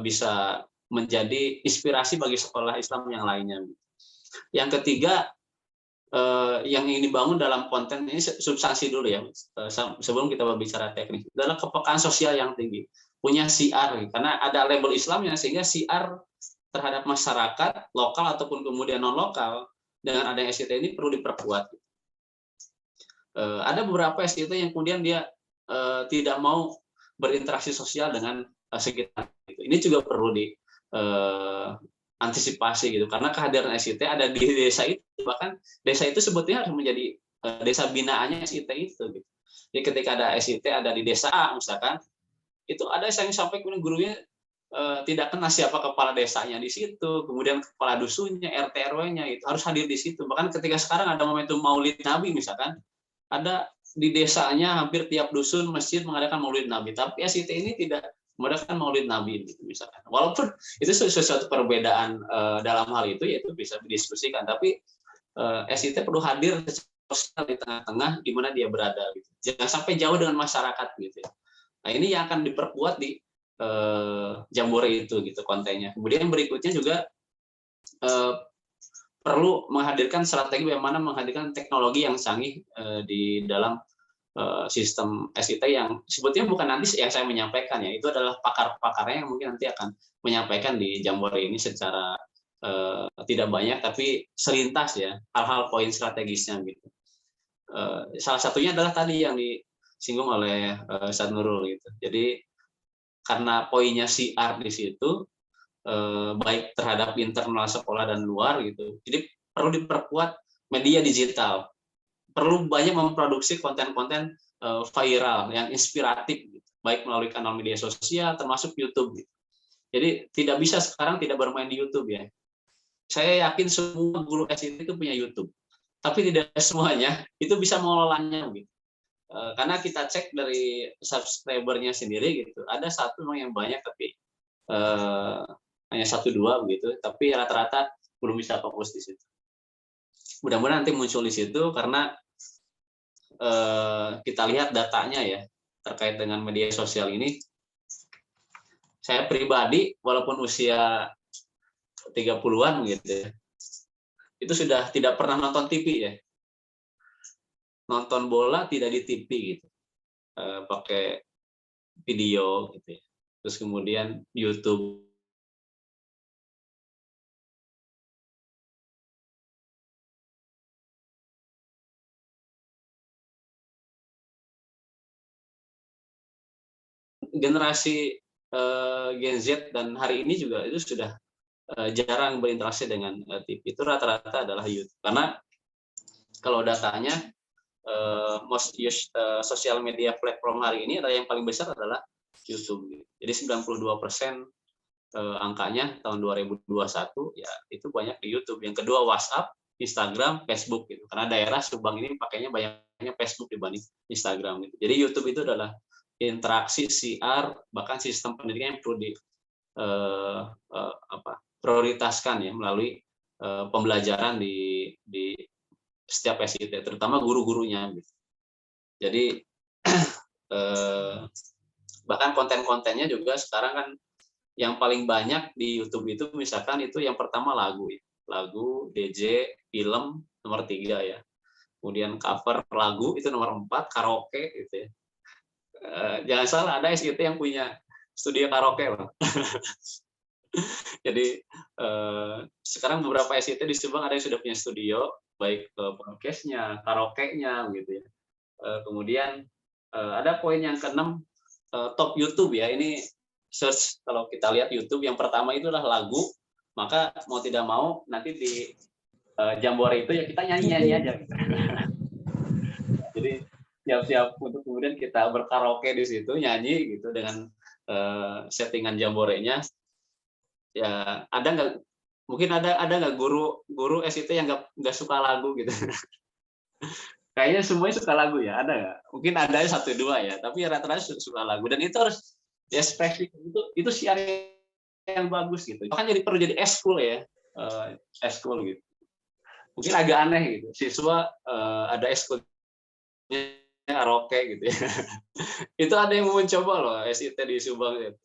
bisa menjadi inspirasi bagi sekolah Islam yang lainnya. Yang ketiga, yang ingin dibangun dalam konten ini substansi dulu ya, sebelum kita berbicara teknik, adalah kepekaan sosial yang tinggi, punya siar, karena ada label Islamnya, sehingga siar terhadap masyarakat lokal ataupun kemudian non lokal dengan adanya SIT ini perlu diperkuat. Ada beberapa SIT yang kemudian dia tidak mau berinteraksi sosial dengan sekitar. Ini juga perlu antisipasi gitu, karena kehadiran SIT ada di desa itu, bahkan desa itu sebetulnya harus menjadi desa binaannya SIT itu gitu. Jadi ketika ada SIT ada di desa A misalkan, itu ada yang sampai kemudian gurunya tidak kenal siapa kepala desanya di situ, kemudian kepala dusunnya, RT RW-nya itu harus hadir di situ. Bahkan ketika sekarang ada momentum Maulid Nabi misalkan, ada di desanya hampir tiap dusun masjid mengadakan Maulid Nabi, tapi SIT ini tidak mengadakan Maulid Nabi gitu misalkan. Walaupun itu sesuatu perbedaan dalam hal itu, yaitu bisa didiskusikan, tapi SIT perlu hadir di tengah-tengah di mana dia berada gitu. Jangan sampai jauh dengan masyarakat gitu ya. Nah, ini yang akan diperkuat di Jambore itu gitu kontennya. Kemudian berikutnya juga perlu menghadirkan strategi bagaimana menghadirkan teknologi yang canggih di dalam sistem SIT yang sebetulnya bukan nanti yang saya menyampaikan ya, itu adalah pakar-pakarnya yang mungkin nanti akan menyampaikan di Jambore ini secara tidak banyak tapi selintas ya, hal-hal poin strategisnya gitu. Salah satunya adalah tadi yang disinggung oleh Ustaz Nurul gitu. Jadi karena poinnya siar di situ baik terhadap internal sekolah dan luar gitu. Jadi perlu diperkuat media digital. Perlu banyak memproduksi konten-konten viral yang inspiratif gitu, baik melalui kanal media sosial termasuk YouTube gitu. Jadi tidak bisa sekarang tidak bermain di YouTube ya. Saya yakin semua guru SIT itu punya YouTube. Tapi tidak semuanya itu bisa mengelolanya gitu. Karena kita cek dari subscribernya sendiri gitu, ada satu memang yang banyak tapi hanya 1-2 begitu, tapi rata-rata belum bisa fokus di situ. Mudah-mudahan nanti muncul di situ karena kita lihat datanya ya terkait dengan media sosial ini. Saya pribadi walaupun usia 30-an gitu ya, itu sudah tidak pernah nonton TV ya. Nonton bola tidak di TV gitu, pakai video gitu ya. Terus kemudian YouTube. Generasi Gen Z dan hari ini juga itu sudah jarang berinteraksi dengan TV. Itu rata-rata adalah YouTube. Karena kalau datanya most used social media platform hari ini adalah yang paling besar adalah YouTube. Jadi 92% angkanya tahun 2021 ya itu banyak di YouTube. Yang kedua WhatsApp, Instagram, Facebook gitu. Karena daerah Subang ini pakainya banyaknya Facebook dibanding Instagram gitu. Jadi YouTube itu adalah interaksi siar bahkan sistem pendidikan yang perlu prioritaskan ya melalui pembelajaran di setiap SIT, terutama guru-gurunya. Jadi bahkan konten-kontennya juga sekarang kan yang paling banyak di YouTube itu misalkan itu yang pertama lagu, DJ, film nomor 3 ya. Kemudian cover lagu itu nomor 4, karaoke gitu ya. Jangan salah ada SIT yang punya studio karaoke loh. Jadi sekarang beberapa SIT di Subang ada yang sudah punya studio, baik podcastnya, karaoke-nya, gitu ya. Kemudian ada poin yang keenam, top YouTube ya. Ini search kalau kita lihat YouTube yang pertama itu adalah lagu, maka mau tidak mau nanti di Jambore itu ya kita nyanyi-nyanyi aja. Gitu. Jadi siap-siap untuk kemudian kita berkaraoke di situ, nyanyi gitu dengan settingan Jamborenya. Ya ada nggak? Mungkin ada nggak guru SIT yang nggak suka lagu gitu? Kayaknya semuanya suka lagu ya, ada nggak? Mungkin ada satu dua ya, tapi rata-rata suka lagu dan itu harus ekspresi itu siar yang bagus gitu. Bahkan jadi perlu jadi eskul ya, eskul gitu. Mungkin agak aneh gitu, siswa ada eskulnya karaoke gitu ya. Itu ada yang mau mencoba loh SIT di Subang gitu.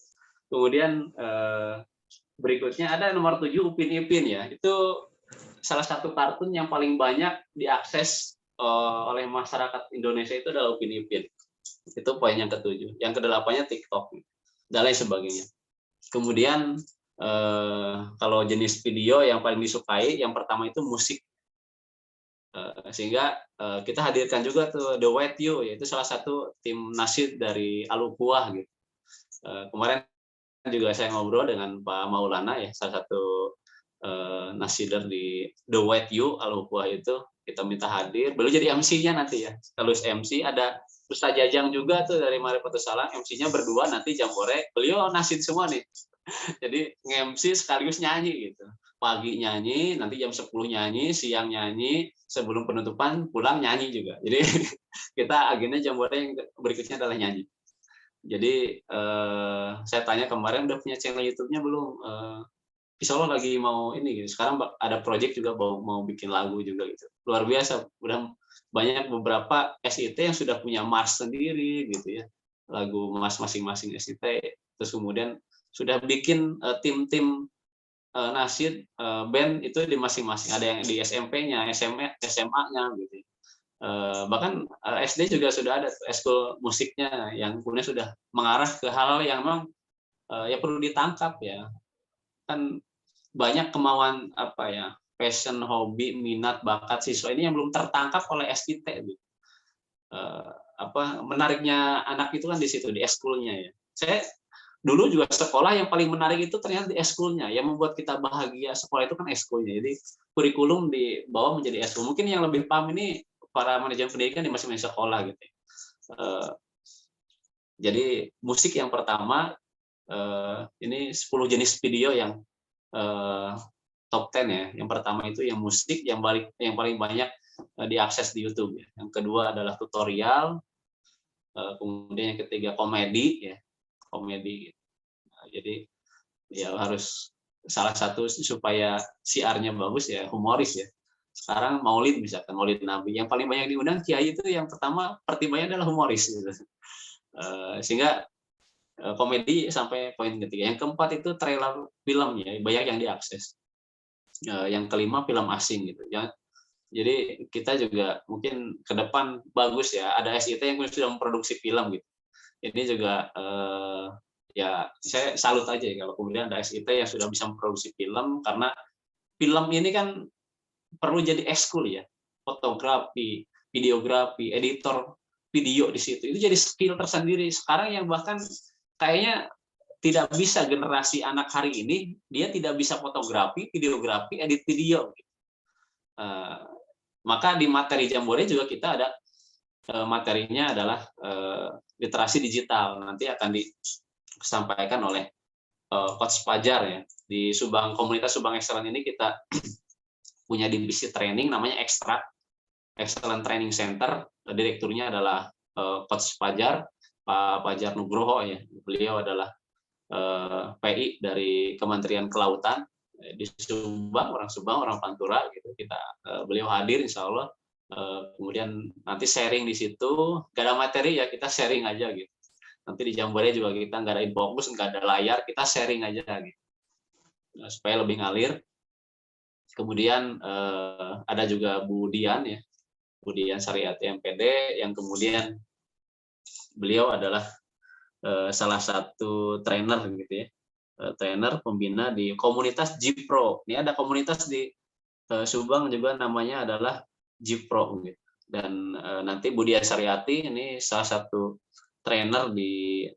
Kemudian berikutnya ada nomor 7 Upin Ipin ya. Itu salah satu kartun yang paling banyak diakses oleh masyarakat Indonesia itu adalah Upin Ipin. Itu poin yang ke-7. Yang ke-8-nya TikTok dan lain sebagainya. Kemudian kalau jenis video yang paling disukai, yang pertama itu musik. Sehingga kita hadirkan juga tuh The White You, yaitu salah satu tim nasyid dari Al-Uquwah gitu. Kemarin juga saya ngobrol dengan Pak Maulana ya, salah satu nasider di The White You Al-Uquwah itu, kita minta hadir. Beliau jadi MC-nya nanti ya. Kalau MC ada Ustaz Jajang juga tuh dari Marifatus Salam, MC-nya berdua nanti Jambore. Beliau nasid semua nih. Jadi nge-MC sekaligus nyanyi gitu. Pagi nyanyi, nanti jam 10 nyanyi, siang nyanyi, sebelum penutupan pulang nyanyi juga. Jadi kita agennya Jambore yang berikutnya adalah nyanyi. Jadi saya tanya kemarin udah punya channel YouTube-nya belum? Insya Allah lagi mau ini gitu. Sekarang ada project juga mau bikin lagu juga gitu. Luar biasa. Udah banyak beberapa SIT yang sudah punya mars sendiri gitu ya. Lagu mars masing-masing SIT. Terus kemudian sudah bikin tim-tim nasyid band itu di masing-masing. Ada yang di SMP-nya, SMA-nya gitu. Bahkan SD juga sudah ada eskul musiknya yang kemudian sudah mengarah ke hal yang memang ya perlu ditangkap ya. Kan banyak kemauan apa ya, passion, hobi, minat, bakat siswa ini yang belum tertangkap oleh SIT gitu. Menariknya anak itu kan di situ, di eskulnya ya. Saya dulu juga sekolah yang paling menarik itu ternyata di eskulnya, yang membuat kita bahagia sekolah itu kan eskulnya. Jadi kurikulum dibawa menjadi eskul. Mungkin yang lebih paham ini para manajemen pendidikan di masing-masing sekolah gitu. Jadi musik yang pertama ini 10 jenis video yang top 10 ya. Yang pertama itu yang musik yang paling banyak diakses di YouTube ya. Yang kedua adalah tutorial. Kemudian yang ketiga komedi ya. Komedi. Nah, jadi ya harus salah satu supaya siarnya bagus ya, humoris ya. Sekarang Maulid misalkan Maulid Nabi yang paling banyak diundang kiai itu yang pertama pertimbangannya adalah humoris gitu. Sehingga komedi sampai poin ketiga. Yang keempat itu trailer film ya, banyak yang diakses. Yang kelima film asing gitu. Jadi kita juga mungkin ke depan bagus ya, ada SIT yang sudah memproduksi film gitu. Ini juga ya saya salut aja ya kalau kemudian ada SIT yang sudah bisa memproduksi film, karena film ini kan perlu jadi ekskul ya, fotografi, videografi, editor video di situ itu jadi skill tersendiri sekarang yang bahkan kayaknya tidak bisa generasi anak hari ini dia tidak bisa fotografi, videografi, edit video. Maka di materi Jambore juga kita ada materinya adalah literasi digital, nanti akan disampaikan oleh Coach Fajar ya. Di Subang, komunitas Subang Excellent ini kita punya divisi training namanya Excellent Training Center. Direkturnya adalah Coach Fajar, Pak Fajar Nugroho ya. Beliau adalah PI dari Kementerian Kelautan di Subang, orang Pantura gitu. Beliau hadir insya Allah. Kemudian nanti sharing di situ, nggak ada materi ya, kita sharing aja gitu. Nanti di Jambore juga kita nggak ada infokus, nggak ada layar, kita sharing aja gitu, supaya lebih ngalir. Kemudian ada juga Bu Dian ya, Bu Dian Sariati MPD, yang kemudian beliau adalah salah satu trainer gitu ya, trainer pembina di komunitas Jipro. Ini ada komunitas di Subang juga namanya adalah Jipro gitu. Dan nanti Budia Saryati ini salah satu trainer di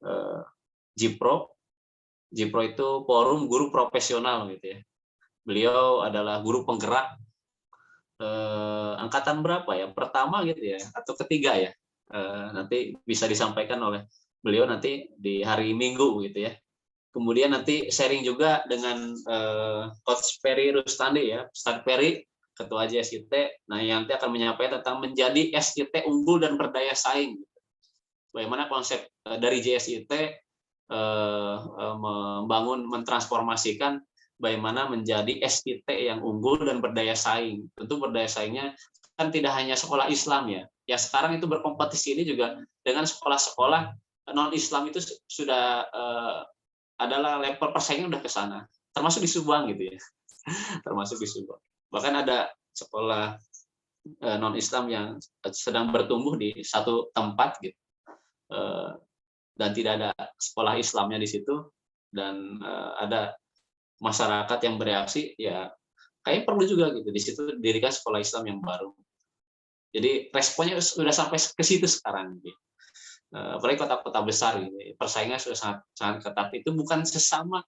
Jipro. Jipro itu forum guru profesional gitu ya. Beliau adalah guru penggerak angkatan berapa ya? Pertama gitu ya atau ketiga ya. Nanti bisa disampaikan oleh beliau nanti di hari Minggu gitu ya. Kemudian nanti sharing juga dengan Coach Ferry Rustandi ya, Ustadz Ferry, Ketua JSIT. Nah, yang nanti akan menyampaikan tentang menjadi SIT unggul dan berdaya saing. Bagaimana konsep dari JSIT membangun, mentransformasikan bagaimana menjadi SIT yang unggul dan berdaya saing. Tentu berdaya saingnya kan tidak hanya sekolah Islam ya. Ya sekarang itu berkompetisi ini juga dengan sekolah-sekolah non-Islam itu sudah adalah level persaingan udah ke sana. Termasuk di Subang gitu ya. Termasuk di Subang. Bahkan ada sekolah non-Islam yang sedang bertumbuh di satu tempat gitu. Dan tidak ada sekolah Islamnya di situ, dan ada masyarakat yang bereaksi, ya kayaknya perlu juga gitu di situ didirikan sekolah Islam yang baru. Jadi responnya sudah sampai ke situ sekarang gitu. Apalagi kota-kota besar gitu, persaingan sudah sangat ketat. Itu bukan sesama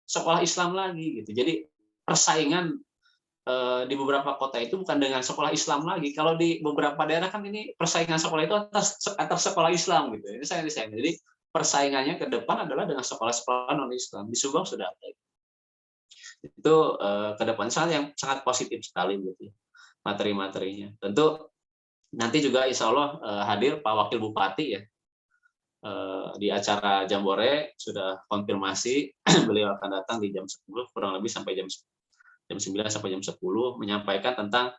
sekolah Islam lagi gitu. Jadi persaingan di beberapa kota itu bukan dengan sekolah Islam lagi. Kalau di beberapa daerah kan ini persaingan sekolah itu antar sekolah Islam gitu. Ini saya disayang. Jadi persaingannya ke depan adalah dengan sekolah-sekolah non Islam. Di Subang sudah ada. Itu ke depan sangat positif sekali gitu. Materi-materinya. Tentu nanti juga insya Allah hadir Pak Wakil Bupati ya. Di acara Jambore sudah konfirmasi beliau akan datang di jam 10 kurang lebih sampai jam 9 sampai jam 10 menyampaikan tentang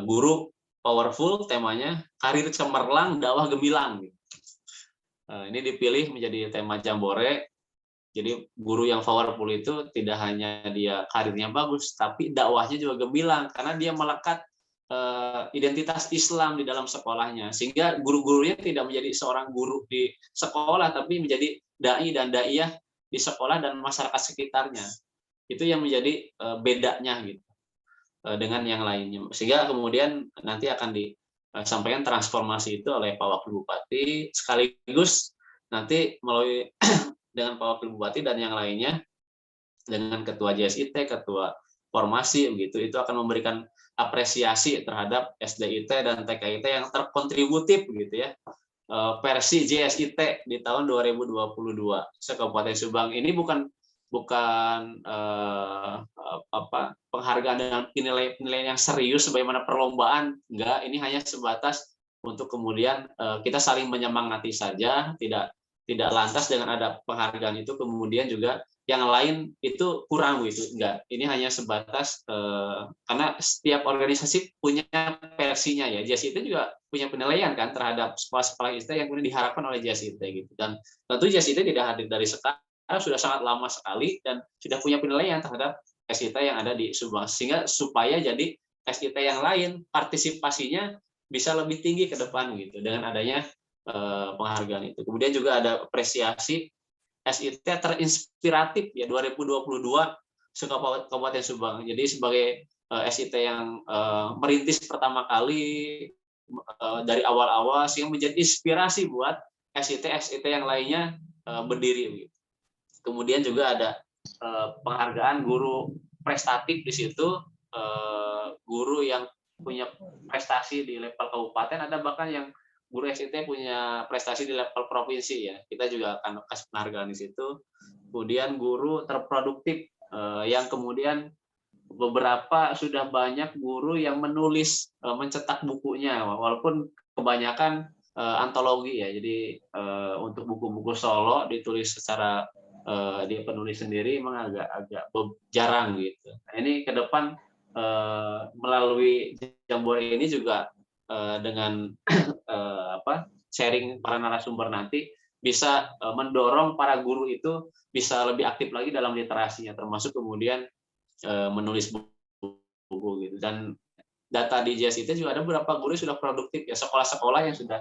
guru powerful, temanya karir cemerlang dakwah gemilang. Ini dipilih menjadi tema Jambore. Jadi guru yang powerful itu tidak hanya dia karirnya bagus, tapi dakwahnya juga gemilang karena dia melekat identitas Islam di dalam sekolahnya, sehingga guru-gurunya tidak menjadi seorang guru di sekolah, tapi menjadi dai dan daiyah di sekolah dan masyarakat sekitarnya. Itu yang menjadi bedanya gitu dengan yang lainnya, sehingga kemudian nanti akan disampaikan transformasi itu oleh Pak Wakil Bupati, sekaligus nanti melalui dengan Pak Wakil Bupati dan yang lainnya dengan Ketua JSIT, Ketua Formasi begitu, itu akan memberikan apresiasi terhadap SDIT dan TKIT yang terkontributif gitu ya, versi JSIT di tahun 2022 se-Kabupaten Subang. Ini bukan penghargaan dengan penilaian yang serius sebagaimana perlombaan, enggak, ini hanya sebatas untuk kemudian kita saling menyemangati saja, tidak lantas dengan ada penghargaan itu kemudian juga yang lain itu kurang gitu, enggak. Ini hanya sebatas karena setiap organisasi punya versinya ya. JSIT juga punya penilaian kan terhadap sekolah-sekolah IST yang kemudian diharapkan oleh JSIT gitu. Dan tentu JSIT tidak hadir dari sekarang, sudah sangat lama sekali dan sudah punya penilaian terhadap SIT yang ada di Subang, sehingga supaya jadi SIT yang lain partisipasinya bisa lebih tinggi ke depan gitu dengan adanya penghargaan itu. Kemudian juga ada apresiasi SIT terinspiratif ya 2022 se-Kabupaten Subang. Jadi sebagai SIT yang merintis pertama kali dari awal-awal sehingga menjadi inspirasi buat SIT yang lainnya berdiri. Kemudian juga ada penghargaan guru prestatif di situ, guru yang punya prestasi di level kabupaten, ada bahkan yang guru SIT punya prestasi di level provinsi ya. Kita juga akan kasih penghargaan di situ. Kemudian guru terproduktif yang kemudian beberapa sudah banyak guru yang menulis, mencetak bukunya, walaupun kebanyakan antologi ya. Jadi untuk buku-buku solo ditulis secara dia penulis sendiri memang agak jarang gitu. Nah, ini ke depan melalui Jambore ini juga dengan sharing para narasumber nanti bisa mendorong para guru itu bisa lebih aktif lagi dalam literasinya, termasuk kemudian menulis buku gitu. Dan data di JSIT juga ada beberapa guru sudah produktif ya, sekolah-sekolah yang sudah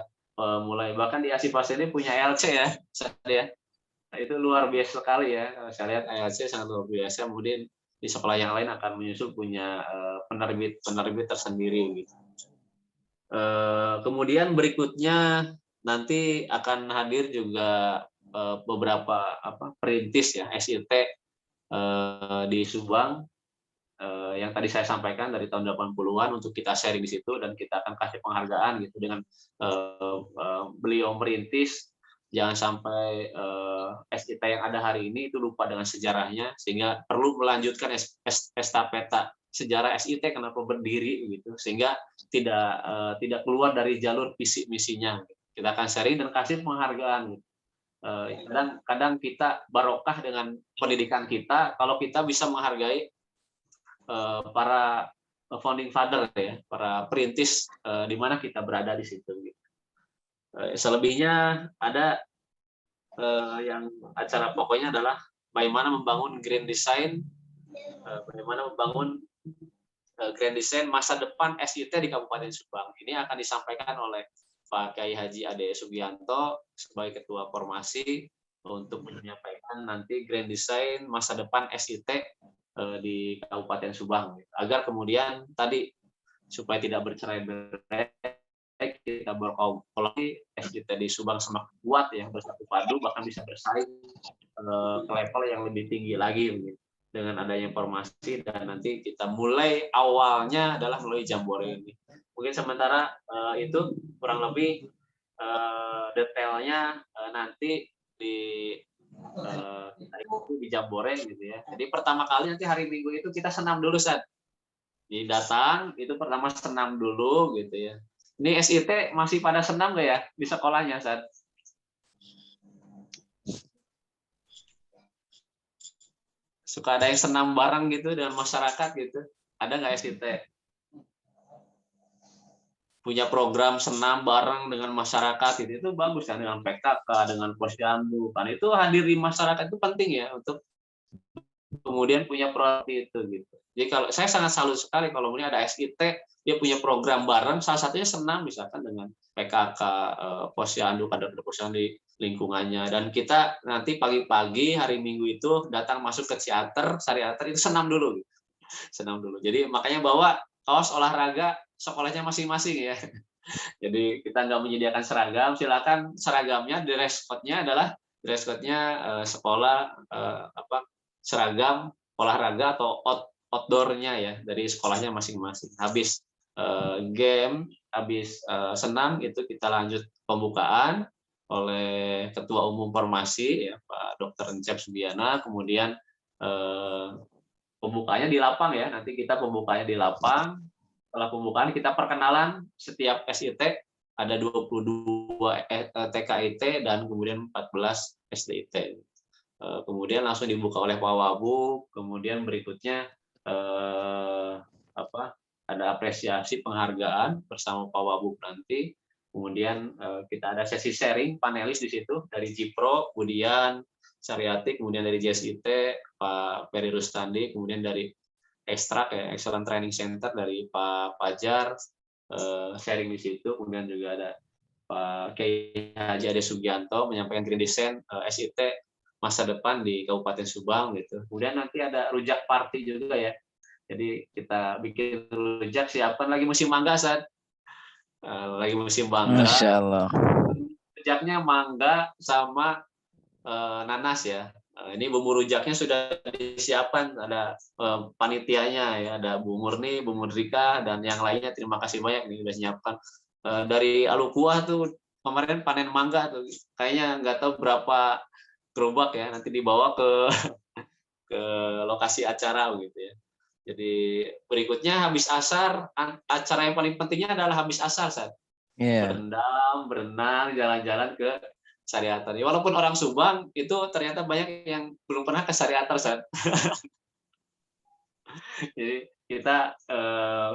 mulai, bahkan di Asifas ini punya LC ya, itu luar biasa sekali ya. Saya lihat IAC sangat luar biasa. Kemudian di sekolah yang lain akan menyusul punya penerbit tersendiri gitu. Kemudian berikutnya nanti akan hadir juga beberapa perintis ya SIT di Subang yang tadi saya sampaikan dari tahun 80-an untuk kita sharing di situ, dan kita akan kasih penghargaan gitu dengan beliau merintis. Jangan sampai SIT yang ada hari ini itu lupa dengan sejarahnya, sehingga perlu melanjutkan estafeta sejarah SIT kenapa berdiri gitu, sehingga tidak keluar dari jalur visi misinya. Kita akan sharing dan kasih penghargaan. Kadang kita barokah dengan pendidikan kita kalau kita bisa menghargai para founding father ya, para perintis di mana kita berada di situ. Selebihnya ada yang acara pokoknya adalah bagaimana membangun grand design, bagaimana membangun grand design masa depan SIT di Kabupaten Subang. Ini akan disampaikan oleh Pak Kiai Haji Ade Sugianto sebagai Ketua Formasi untuk menyampaikan nanti grand design masa depan SIT di Kabupaten Subang, agar kemudian tadi supaya tidak bercerai-berai, kita berkolaborasi SIT di Subang semakin kuat ya, bersatu padu, bahkan bisa bersaing ke level yang lebih tinggi lagi gitu, dengan adanya formasi. Dan nanti kita mulai awalnya adalah melalui Jambore ini. Mungkin sementara itu kurang lebih detailnya nanti di Jambore gitu ya. Jadi pertama kali nanti hari Minggu itu kita senam dulu, Sat. Datang itu pertama senam dulu gitu ya. Ini SIT masih pada senam nggak ya di sekolahnya, Sat? Suka ada yang senam bareng gitu dengan masyarakat gitu. Ada nggak SIT? Punya program senam bareng dengan masyarakat itu bagus kan, dengan PKK, dengan posyandu kan, itu hadir di masyarakat itu penting ya untuk kemudian punya program itu gitu. Jadi kalau saya sangat salut sekali kalau kemudian ada SIT dia punya program bareng, salah satunya senam misalkan dengan PKK, posyandu, kader posyandu di lingkungannya, dan kita nanti pagi-pagi hari Minggu itu datang masuk ke Ciater, Sariater itu senam dulu gitu. Senam dulu. Jadi makanya bawa kaos olahraga sekolahnya masing-masing ya. Jadi kita nggak menyediakan seragam, silakan seragamnya, dress code-nya adalah dress code-nya sekolah seragam olahraga atau outdoor-nya ya dari sekolahnya masing-masing. Habis game, habis senam itu kita lanjut pembukaan oleh Ketua Umum Formasi ya Pak Dr. Encep Subiana, kemudian pembukanya di lapang ya. Nanti kita pembukanya di lapang. Setelah pembukaan kita perkenalan setiap SIT, ada 22 TKIT dan kemudian 14 SDIT. Kemudian langsung dibuka oleh Pak Wabub, kemudian berikutnya ada apresiasi penghargaan bersama Pak Wabub nanti. Kemudian kita ada sesi sharing panelis di situ dari Jipro, kemudian Syariatik, kemudian dari JSIT Pak Peri Rustandi, kemudian dari Ekstrak ya, Excellent Training Center dari Pak Fajar sharing di situ, kemudian juga ada Pak Kiai Haji Ade Sugianto menyampaikan grand design SIT masa depan di Kabupaten Subang gitu. Kemudian nanti ada rujak party juga ya. Jadi kita bikin rujak, siapkan lagi musim mangga, Sat. Lagi musim mangga. Masya Allah. Rujaknya mangga sama nanas ya. Ini bumbu rujaknya sudah disiapkan, ada panitianya ya, ada Bu Murni, Bu Mudrika, dan yang lainnya. Terima kasih banyak nih sudah menyiapkan. Dari Alukuah tuh kemarin panen mangga tuh, kayaknya nggak tahu berapa gerobak ya, nanti dibawa ke lokasi acara gitu ya. Jadi berikutnya habis asar, acara yang paling pentingnya adalah habis asar, Sat. Berendam, berenang, jalan-jalan ke Sariater. Walaupun orang Subang itu ternyata banyak yang belum pernah ke Sariater, Sat. Jadi kita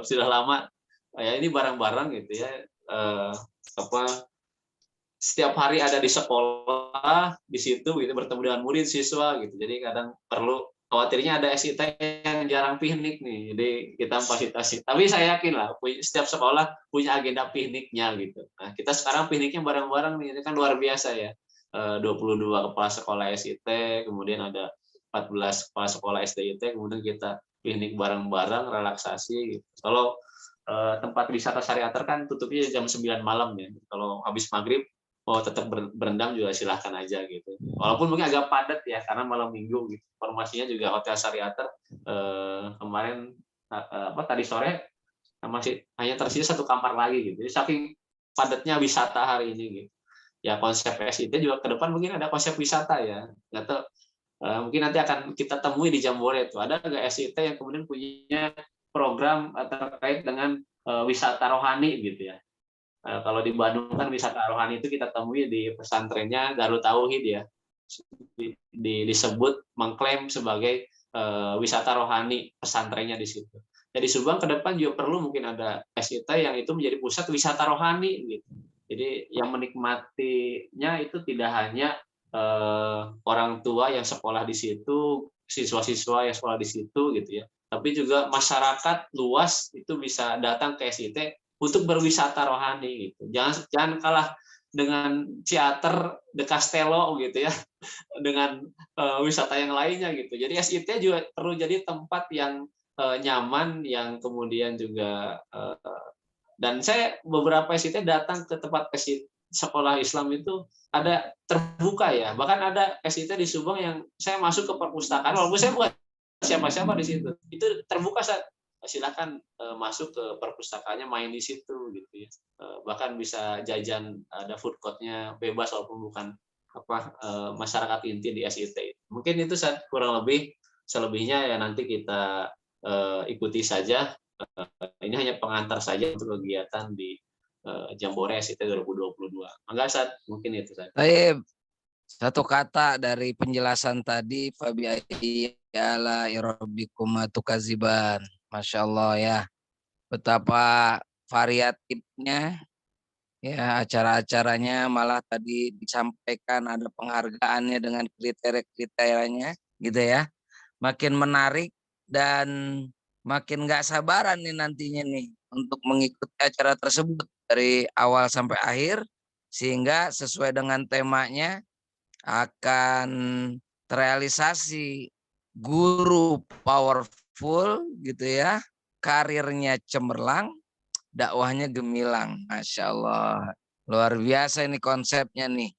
sudah lama ya ini bareng-bareng gitu ya. Setiap hari ada di sekolah di situ gitu, bertemu dengan murid siswa gitu. Jadi kadang perlu, khawatirnya ada SIT yang jarang piknik nih, jadi kita fasilitasi. Tapi saya yakin lah setiap sekolah punya agenda pikniknya gitu. Nah kita sekarang pikniknya bareng-bareng nih, ini kan luar biasa ya. 22 kepala sekolah SIT, kemudian ada 14 kepala sekolah SDIT, kemudian kita piknik bareng-bareng, relaksasi gitu. Kalau tempat wisata Syariater kan tutupnya jam 9 malam ya. Kalau habis maghrib mau tetap berendam juga silahkan aja gitu. Walaupun mungkin agak padat ya karena malam minggu gitu. Informasinya juga Hotel Syariater kemarin tadi sore masih hanya tersisa 1 kamar lagi gitu. Jadi saking padatnya wisata hari ini gitu. Ya konsep SIT juga ke depan mungkin ada konsep wisata ya. Nggak tahu, mungkin nanti akan kita temui di Jambore itu. Ada nggak SIT yang kemudian punya program terkait dengan wisata rohani gitu ya. Kalau di Bandung kan wisata rohani itu kita temui di pesantrennya Darut Tauhid ya. Disebut mengklaim sebagai wisata rohani pesantrennya di situ. Jadi Subang ke depan juga perlu mungkin ada SIT yang itu menjadi pusat wisata rohani gitu. Jadi yang menikmatinya itu tidak hanya orang tua yang sekolah di situ, siswa-siswa yang sekolah di situ gitu ya, tapi juga masyarakat luas itu bisa datang ke SIT untuk berwisata rohani gitu. Jangan kalah dengan Ciater de Castello gitu ya, dengan wisata yang lainnya gitu. Jadi SIT juga perlu jadi tempat yang nyaman, yang kemudian juga dan saya beberapa SIT datang ke tempat sekolah Islam itu ada terbuka ya. Bahkan ada SIT di Subang yang saya masuk ke perpustakaan, walaupun saya bukan siapa-siapa di situ. Itu terbuka, silakan masuk ke perpustakaannya, main di situ gitu ya. Bahkan bisa jajan, ada food court-nya bebas walaupun bukan masyarakat inti di SIT. Mungkin itu kurang lebih, selebihnya ya nanti kita ikuti saja. Ini hanya pengantar saja untuk kegiatan di Jambore SIT 2022. Enggak, Sat, mungkin itu saja. Baik, satu kata dari penjelasan tadi, fabi'ayala irabbikum tukaziban. Masya Allah ya, betapa variatifnya ya acara-acaranya, malah tadi disampaikan ada penghargaannya dengan kriteria-kriterianya gitu ya. Makin menarik dan makin nggak sabaran nih nantinya nih untuk mengikuti acara tersebut dari awal sampai akhir, sehingga sesuai dengan temanya akan terrealisasi guru powerful gitu ya, karirnya cemerlang, dakwahnya gemilang. Masya Allah, luar biasa ini konsepnya nih.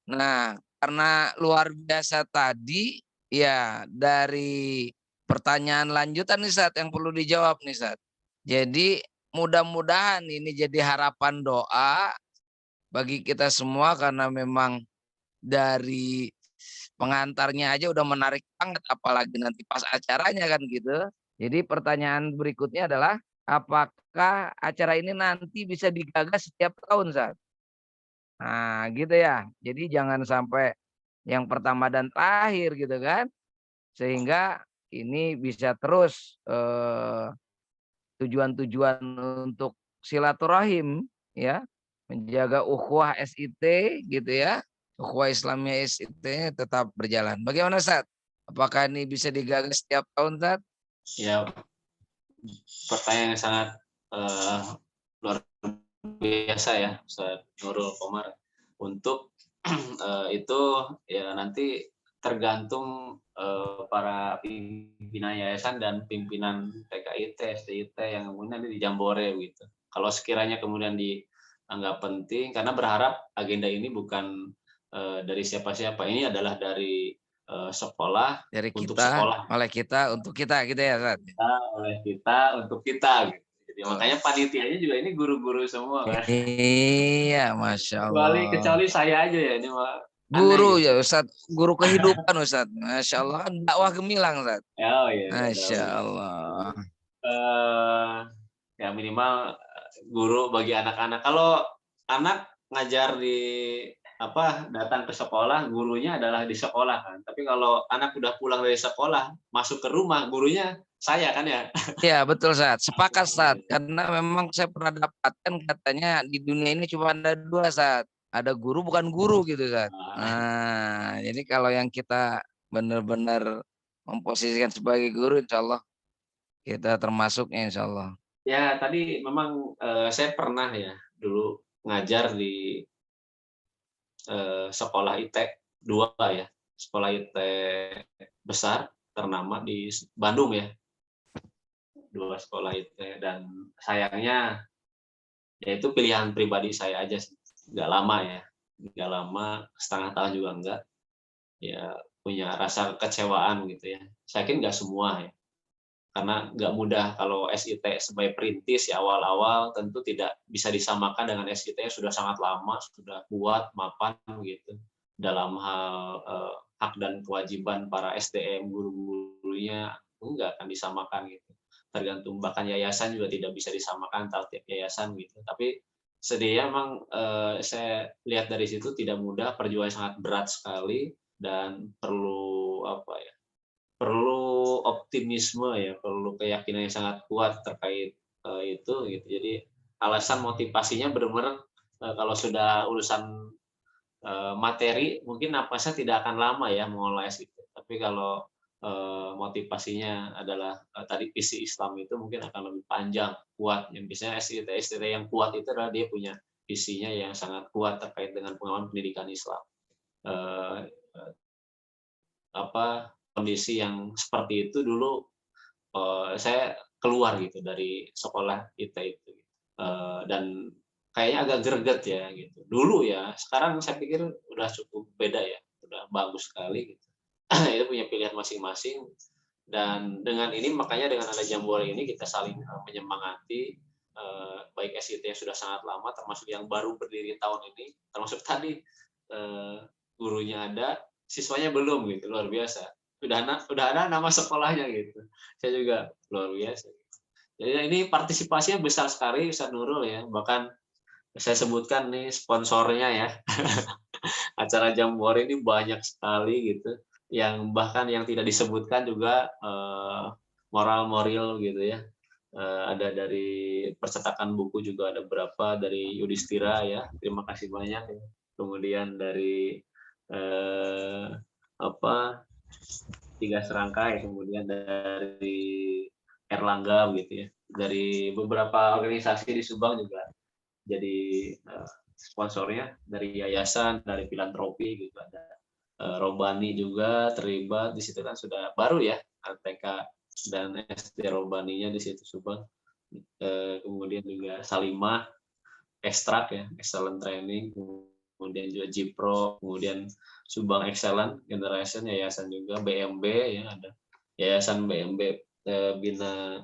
Nah, karena luar biasa tadi ya, dari pertanyaan lanjutan nih Sat yang perlu dijawab nih Sat. Jadi mudah-mudahan ini jadi harapan doa bagi kita semua, karena memang dari pengantarnya aja udah menarik banget, apalagi nanti pas acaranya kan gitu. Jadi pertanyaan berikutnya adalah, apakah acara ini nanti bisa digagas setiap tahun Sat? Nah gitu ya. Jadi jangan sampai yang pertama dan terakhir gitu kan. Sehingga ini bisa terus tujuan-tujuan untuk silaturahim ya, menjaga ukhuwah SIT gitu ya, ukhuwah Islamiyah SIT tetap berjalan. Bagaimana Sat? Apakah ini bisa digagas setiap tahun Sat? Ya, pertanyaan yang sangat luar biasa ya, Ustaz Nurul Komar. Untuk itu ya nanti tergantung para pimpinan yayasan dan pimpinan PKIT, SDIT yang kemudian di Jambore gitu. Kalau sekiranya kemudian dianggap penting, karena berharap agenda ini bukan dari siapa-siapa, ini adalah dari sekolah Dari untuk kita, sekolah, oleh kita, untuk kita gitu ya Sat? oleh kita untuk kita gitu. Jadi makanya panitianya juga ini guru-guru semua kan. Iya, Masya Allah. Kecuali saya aja ya, ini mah Guru aneh gitu. ya Ustaz, guru kehidupan Ustaz. Masya Allah, kan dakwah gemilang Ustaz. Oh iya, Masya Allah. Ya minimal guru bagi anak-anak. Kalau anak ngajar di datang ke sekolah, gurunya adalah di sekolah kan. Tapi kalau anak udah pulang dari sekolah, masuk ke rumah, gurunya saya kan ya. Ya betul Ustaz, sepakat Ustaz. Karena memang saya pernah dapatkan katanya di dunia ini cuma ada 2 Ustaz. Ada guru bukan guru gitu Ustaz. Nah, jadi kalau yang kita benar-benar memposisikan sebagai guru, insya Allah kita termasuknya insya Allah. Ya tadi memang saya pernah ya dulu ngajar di sekolah IT 2 ya, sekolah IT besar ternama di Bandung ya, 2 sekolah IT, dan sayangnya ya itu pilihan pribadi saya aja sih, nggak lama ya, nggak lama, setengah tahun juga enggak, ya punya rasa kekecewaan gitu ya. Saya yakin nggak semua ya, karena nggak mudah kalau SIT sebagai perintis ya awal-awal tentu tidak bisa disamakan dengan SIT yang sudah sangat lama, sudah kuat, mapan gitu dalam hal hak dan kewajiban para SDM, guru-gurunya enggak akan disamakan gitu. Tergantung, bahkan yayasan juga tidak bisa disamakan antar tiap yayasan gitu. Tapi sedihnya memang saya lihat dari situ tidak mudah, perjuangan sangat berat sekali dan perlu apa ya? Perlu optimisme ya, perlu keyakinan yang sangat kuat terkait itu gitu. Jadi alasan motivasinya benar-benar kalau sudah urusan materi mungkin napasnya tidak akan lama ya mengolah itu. Tapi kalau motivasinya adalah tadi visi Islam itu mungkin akan lebih panjang, kuat. Yang biasanya STT yang kuat itu adalah dia punya visinya yang sangat kuat terkait dengan pengalaman pendidikan Islam. Eh, apa kondisi yang seperti itu dulu saya keluar gitu dari sekolah kita itu, dan kayaknya agak greget ya gitu. Dulu ya, sekarang saya pikir udah cukup beda ya, udah bagus sekali gitu. Itu punya pilihan masing-masing, dan dengan ini makanya dengan ada Jambore ini kita saling menyemangati, baik SIT yang sudah sangat lama termasuk yang baru berdiri tahun ini, termasuk tadi gurunya ada, siswanya belum gitu, luar biasa. Udah ada nama sekolahnya gitu. Saya juga luar biasa. Jadi ini partisipasinya besar sekali Ustaz Nurul ya. Bahkan saya sebutkan nih sponsornya ya. Acara Jambore ini banyak sekali gitu. Yang bahkan yang tidak disebutkan juga moral gitu ya. Ada dari percetakan buku juga ada berapa, dari Yudhistira ya. Terima kasih banyak ya. Kemudian dari apa 3 serangkai, kemudian dari Erlangga gitu ya, dari beberapa organisasi di Subang juga jadi sponsornya, dari yayasan, dari filantropi gitu, ada Robani juga terlibat di situ kan, sudah baru ya TK dan SD Robaninya di situ Subang. Kemudian juga Salimah Ekstrak ya, Excellent Training, kemudian juga Jipro, kemudian Subang Excellent Generation, yayasan juga BMB ya, ada yayasan BMB Bina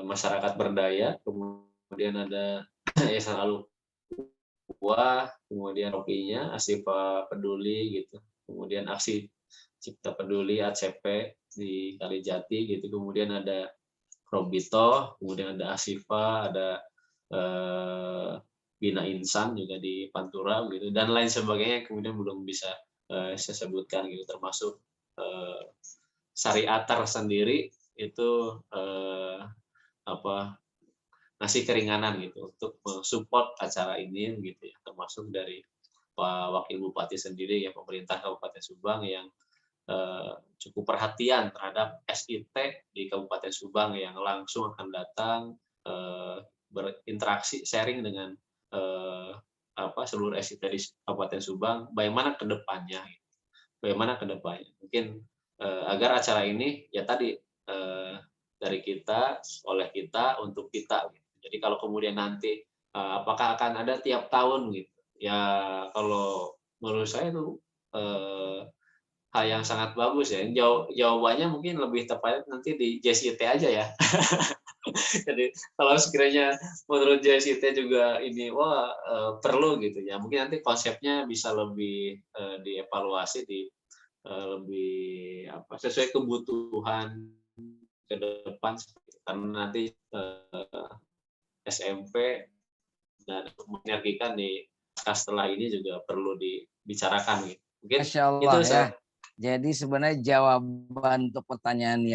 Masyarakat Berdaya, kemudian ada yayasan Alukua, kemudian Rokinya Asifa Peduli gitu, kemudian Aksi Cipta Peduli ACP di Kalijati gitu, kemudian ada Robito, kemudian ada Asifa, ada Bina Insan juga di Pantura gitu, dan lain sebagainya, kemudian belum bisa saya sebutkan gitu, termasuk Syariater sendiri itu apa ngasih keringanan gitu untuk mensupport acara ini gitu ya, termasuk dari Pak Wakil Bupati sendiri ya, pemerintah Kabupaten Subang yang cukup perhatian terhadap SIT di Kabupaten Subang yang langsung akan datang berinteraksi, sharing dengan seluruh SIT di Kabupaten Subang, bagaimana ke depannya, mungkin agar acara ini ya tadi dari kita, oleh kita, untuk kita. Gitu. Jadi kalau kemudian nanti apakah akan ada tiap tahun gitu? Ya kalau menurut saya itu hal yang sangat bagus ya. Jawabannya mungkin lebih tepat nanti di JSIT aja ya. Jadi kalau sekiranya menurut JSIT juga ini perlu gitu ya, mungkin nanti konsepnya bisa lebih dievaluasi, lebih sesuai kebutuhan ke depan, karena nanti SMP dan mengergikan di setelah ini juga perlu dibicarakan gitu. Mungkin Masya itu Allah ya. saya. Jadi sebenarnya jawaban untuk pertanyaan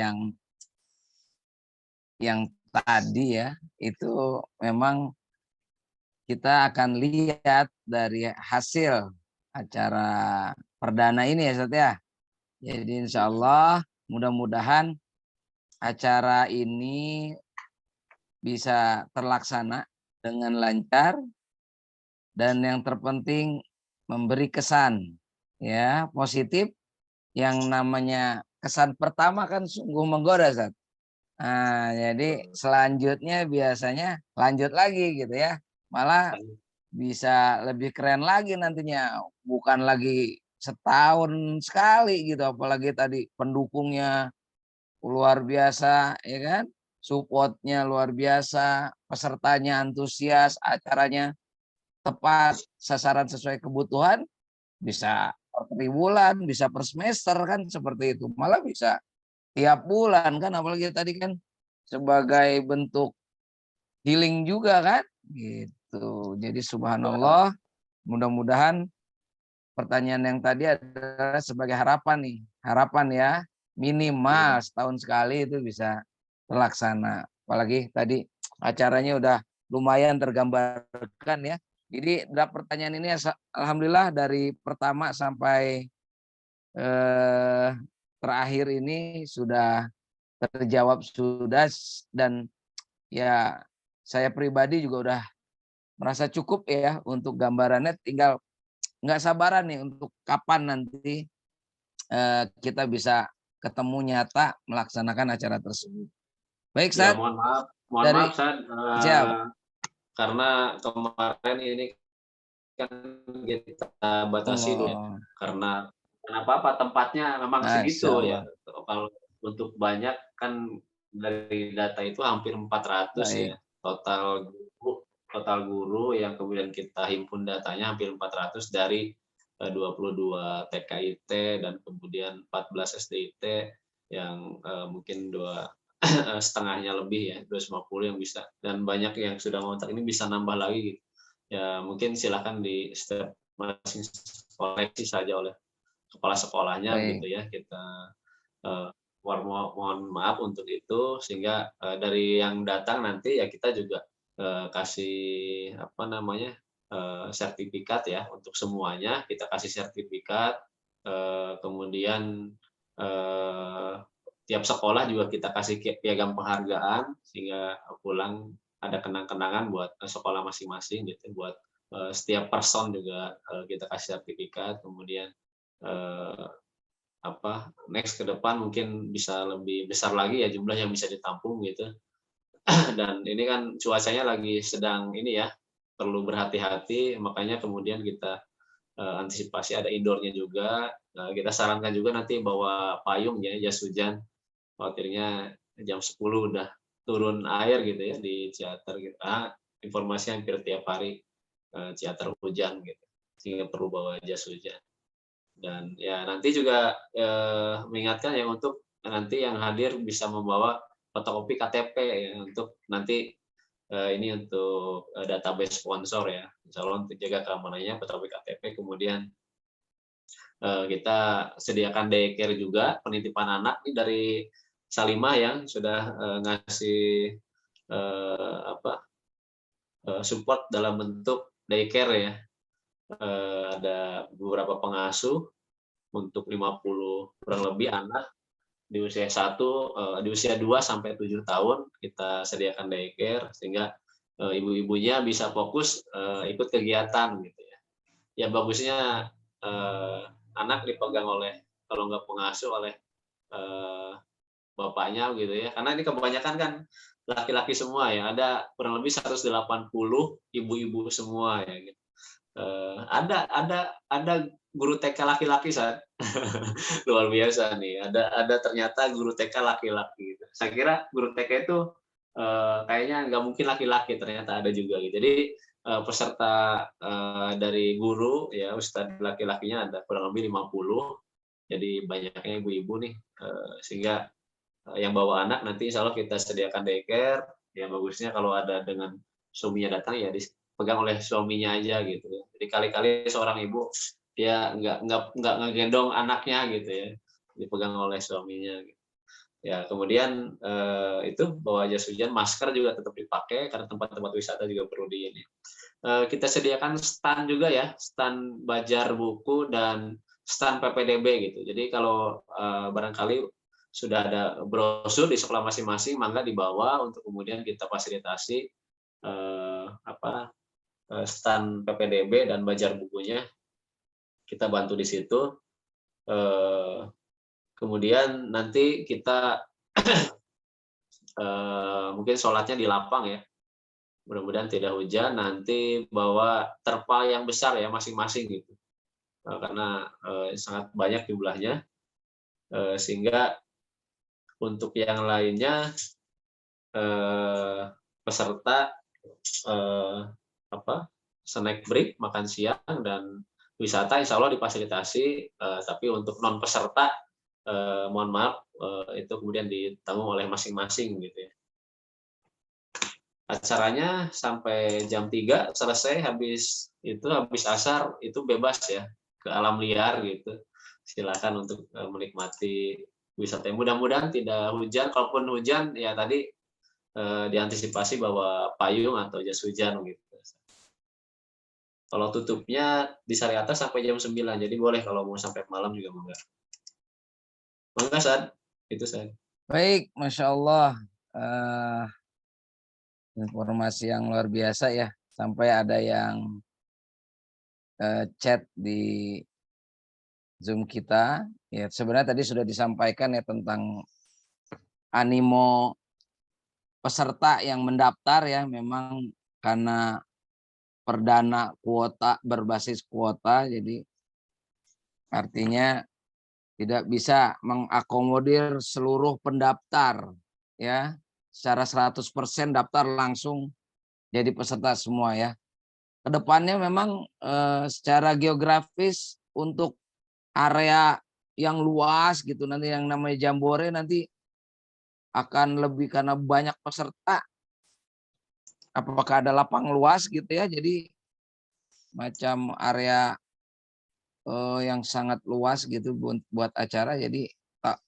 yang tadi ya, itu memang kita akan lihat dari hasil acara perdana ini ya Ustaz ya. Jadi insya Allah mudah-mudahan acara ini bisa terlaksana dengan lancar, dan yang terpenting memberi kesan ya positif. Yang namanya kesan pertama kan sungguh menggoda, Ustaz. Nah, jadi selanjutnya biasanya lanjut lagi gitu ya. Malah bisa lebih keren lagi nantinya. Bukan lagi setahun sekali gitu, apalagi tadi pendukungnya luar biasa ya kan. Supportnya luar biasa, pesertanya antusias, acaranya tepat sasaran sesuai kebutuhan, bisa per bulan, bisa per semester kan seperti itu. Malah bisa tiap bulan kan, apalagi tadi kan sebagai bentuk healing juga kan gitu. Jadi subhanallah, mudah-mudahan pertanyaan yang tadi adalah sebagai harapan nih. Harapan ya, minimal setahun sekali itu bisa terlaksana. Apalagi tadi acaranya udah lumayan tergambarkan ya. Jadi draft pertanyaan ini alhamdulillah dari pertama sampai terakhir ini sudah terjawab sudah, dan ya saya pribadi juga udah merasa cukup ya untuk gambarannya. Tinggal nggak sabaran nih untuk kapan nanti kita bisa ketemu nyata melaksanakan acara tersebut. Baik, Ya, Sat. mohon Dari maaf Sad, siap. karena kemarin ini kan kita batasi dulu ya, Allah. karena kenapa tempatnya memang Masya segitu Allah. ya. Kalau untuk banyak kan dari data itu hampir 400 Baik. ya total guru yang kemudian kita himpun datanya hampir 400 dari 22 TKIT dan kemudian 14 SDIT yang mungkin setengahnya lebih ya, 250 yang bisa, dan banyak yang sudah ngontrak, ini bisa nambah lagi gitu. Ya mungkin silakan di setiap masing koleksi saja oleh kepala sekolahnya Baik. gitu ya. Kita mohon maaf untuk itu, sehingga dari yang datang nanti ya kita juga kasih apa namanya sertifikat ya untuk semuanya, kita kasih sertifikat, kemudian tiap sekolah juga kita kasih piagam penghargaan sehingga pulang ada kenang-kenangan buat sekolah masing-masing gitu, buat setiap person juga kita kasih sertifikat. Kemudian next ke depan mungkin bisa lebih besar lagi ya jumlah yang bisa ditampung gitu. Dan ini kan cuacanya lagi sedang ini ya, perlu berhati-hati, makanya kemudian kita antisipasi ada indoornya juga. Kita sarankan juga nanti bawa payung ya, jas hujan. Khawatirnya jam 10 udah turun air gitu ya di Ciater gitu. Informasi hampir tiap hari Ciater hujan gitu, sehingga perlu bawa jas hujan. Dan ya nanti juga mengingatkan ya untuk nanti yang hadir bisa membawa fotokopi KTP ya, untuk nanti ini untuk database sponsor ya. Insya Allah untuk jaga keamanannya fotokopi KTP. Kemudian kita sediakan daycare juga, penitipan anak ini dari Salimah yang sudah ngasih support dalam bentuk daycare ya. Ada beberapa pengasuh untuk 50 kurang lebih anak di usia 2 sampai 7 tahun kita sediakan daycare, sehingga ibu-ibunya bisa fokus ikut kegiatan gitu ya. Ya bagusnya anak dipegang oleh, kalau nggak pengasuh, oleh bapaknya gitu ya, karena ini kebanyakan kan laki-laki semua ya, ada kurang lebih 180 ibu-ibu semua ya gitu. Ada guru TK laki-laki saat luar biasa nih, ada ternyata guru TK laki-laki gitu. Saya kira guru TK itu kayaknya nggak mungkin laki-laki, ternyata ada juga gitu. Jadi peserta dari guru ya, ustadz laki-lakinya ada kurang lebih 50, jadi banyaknya ibu-ibu nih, sehingga yang bawa anak nanti insya Allah kita sediakan daycare. Ya bagusnya kalau ada dengan suaminya datang ya dipegang oleh suaminya aja gitu ya. Jadi kali-kali seorang ibu dia nggak ngegendong anaknya gitu ya, dipegang oleh suaminya gitu. Ya kemudian itu bawa jas hujan, masker juga tetap dipakai karena tempat-tempat wisata juga perlu di ini. Kita sediakan stand juga ya, stand bajar buku dan stand PPDB gitu. Jadi kalau barangkali sudah ada brosur di sekolah masing-masing, mangga dibawa untuk kemudian kita fasilitasi stand PPDB dan bajar bukunya. kita bantu di situ. Kemudian nanti kita mungkin sholatnya di lapang ya. Mudah-mudahan tidak hujan. Nanti bawa terpal yang besar ya masing-masing gitu. Karena sangat banyak jumlahnya. Sehingga untuk yang lainnya peserta snack break, makan siang, dan wisata insya Allah difasilitasi, tapi untuk non peserta mohon maaf itu kemudian ditanggung oleh masing-masing gitu ya. Acaranya sampai jam 3 selesai, habis asar itu bebas ya ke alam liar gitu. Silakan untuk menikmati wisata. Mudah-mudahan tidak hujan, kalaupun hujan ya tadi diantisipasi bawa payung atau jas hujan gitu. Kalau tutupnya di Syariatas sampai jam 9, jadi boleh kalau mau sampai malam juga mangga. Mangga, Sad. Itu saya. Baik, Masya Allah. Informasi yang luar biasa ya. Sampai ada yang chat di Zoom kita. Ya, sebenarnya tadi sudah disampaikan ya tentang animo peserta yang mendaftar ya. Memang karena perdana kuota berbasis kuota, jadi artinya tidak bisa mengakomodir seluruh pendaftar ya secara 100% daftar langsung jadi peserta semua ya. Kedepannya memang secara geografis untuk area yang luas gitu, nanti yang namanya Jambore nanti akan lebih karena banyak peserta. Apakah ada lapang luas gitu ya, jadi macam area yang sangat luas gitu buat acara. Jadi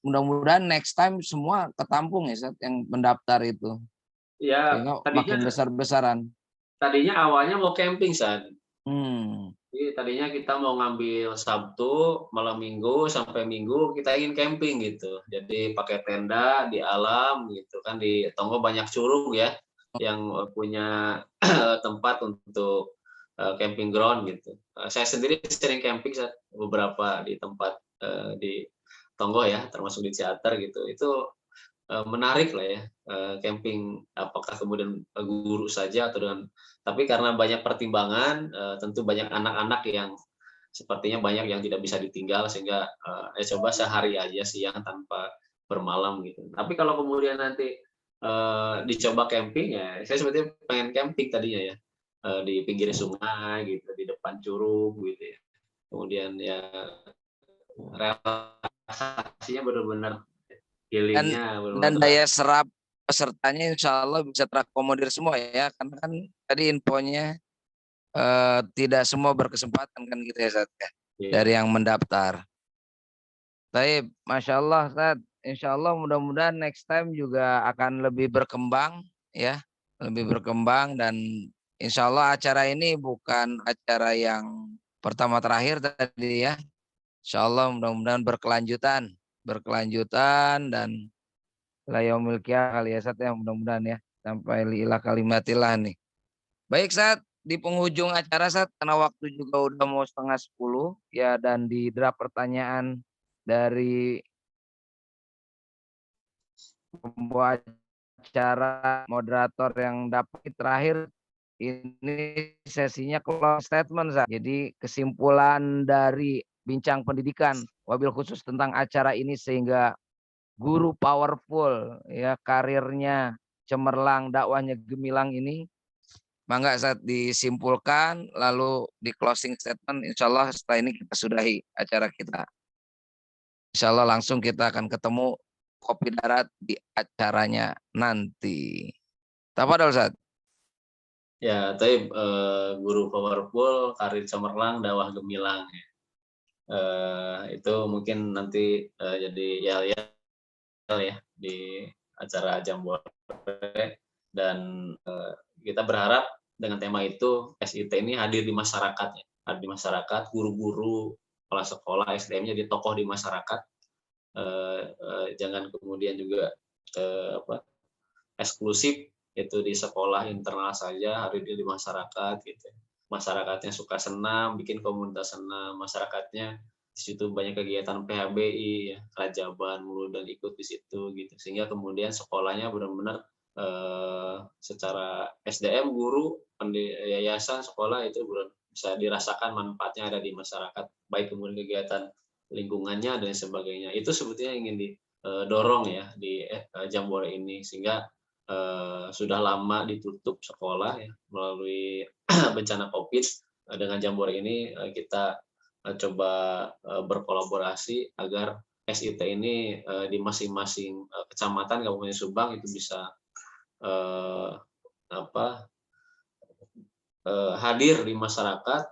mudah-mudahan next time semua ketampung ya Sat, yang mendaftar itu. Ya, Sehingga makin besar-besaran. Tadinya awalnya mau camping, San. Hmm. Jadi tadinya kita mau ngambil Sabtu, malam Minggu sampai Minggu kita ingin camping gitu. Jadi pakai tenda di alam gitu kan, di Tonggo banyak curug ya yang punya tempat untuk camping ground gitu. Saya sendiri sering camping beberapa di tempat di Tonggo ya, termasuk di Ciater gitu. Itu menarik lah ya, camping apakah kemudian guru saja atau dengan, tapi karena banyak pertimbangan, tentu banyak anak-anak yang sepertinya banyak yang tidak bisa ditinggal, sehingga coba sehari aja siang tanpa bermalam gitu. Tapi kalau kemudian nanti dicoba camping ya, saya sebetulnya pengen camping tadinya ya, di pinggir sungai gitu, di depan curug gitu ya. Kemudian ya relaksasinya benar-benar healingnya Dan daya serap pesertanya insya Allah bisa terakomodir semua ya, karena kan tadi infonya tidak semua berkesempatan kan gitu ya Sat ya, dari yang mendaftar. Baik, Masya Allah Sat, insya Allah mudah-mudahan next time juga akan lebih berkembang ya, lebih berkembang, dan insya Allah acara ini bukan acara yang pertama terakhir tadi ya. Insya Allah mudah-mudahan berkelanjutan dan la yaumil qiyamah kali ya Sat ya, mudah-mudahan ya sampai liilah kalimatillah nih. Baik Sat, di penghujung acara Sat, karena waktu juga udah mau 9:30 ya, dan di draft pertanyaan dari pembawa acara moderator yang dapat terakhir ini sesinya close statement Sat. Jadi kesimpulan dari bincang pendidikan wabil khusus tentang acara ini, sehingga guru powerful ya, karirnya cemerlang, dakwahnya gemilang ini, mangga saat disimpulkan lalu di closing statement. Insya Allah setelah ini kita sudahi acara kita. Insya Allah langsung kita akan ketemu Kopi Darat di acaranya nanti. Tafadhol Ustaz. Ya, tapi guru powerful, karir cemerlang, dakwah gemilang. Itu mungkin nanti jadi ya di acara Jambore, dan kita berharap dengan tema itu SIT ini hadir di masyarakat ya, hadir di masyarakat, guru-guru, kepala sekolah, SDM-nya jadi tokoh di masyarakat. Jangan kemudian juga eksklusif itu di sekolah internal saja, hadir di masyarakat gitu. masyarakatnya suka senam, bikin komunitas senam, masyarakatnya di situ banyak kegiatan PHBI, ya, Rajaban, Muludan ikut di situ gitu, sehingga kemudian sekolahnya benar-benar secara SDM, guru, yayasan, sekolah itu bisa dirasakan manfaatnya ada di masyarakat, baik kemudian kegiatan lingkungannya dan sebagainya. Itu sebetulnya ingin didorong ya di Jambore ini, sehingga sudah lama ditutup sekolah ya melalui bencana COVID. Dengan Jambore ini kita coba berkolaborasi agar SIT ini di masing-masing kecamatan Kabupaten Subang itu bisa hadir di masyarakat,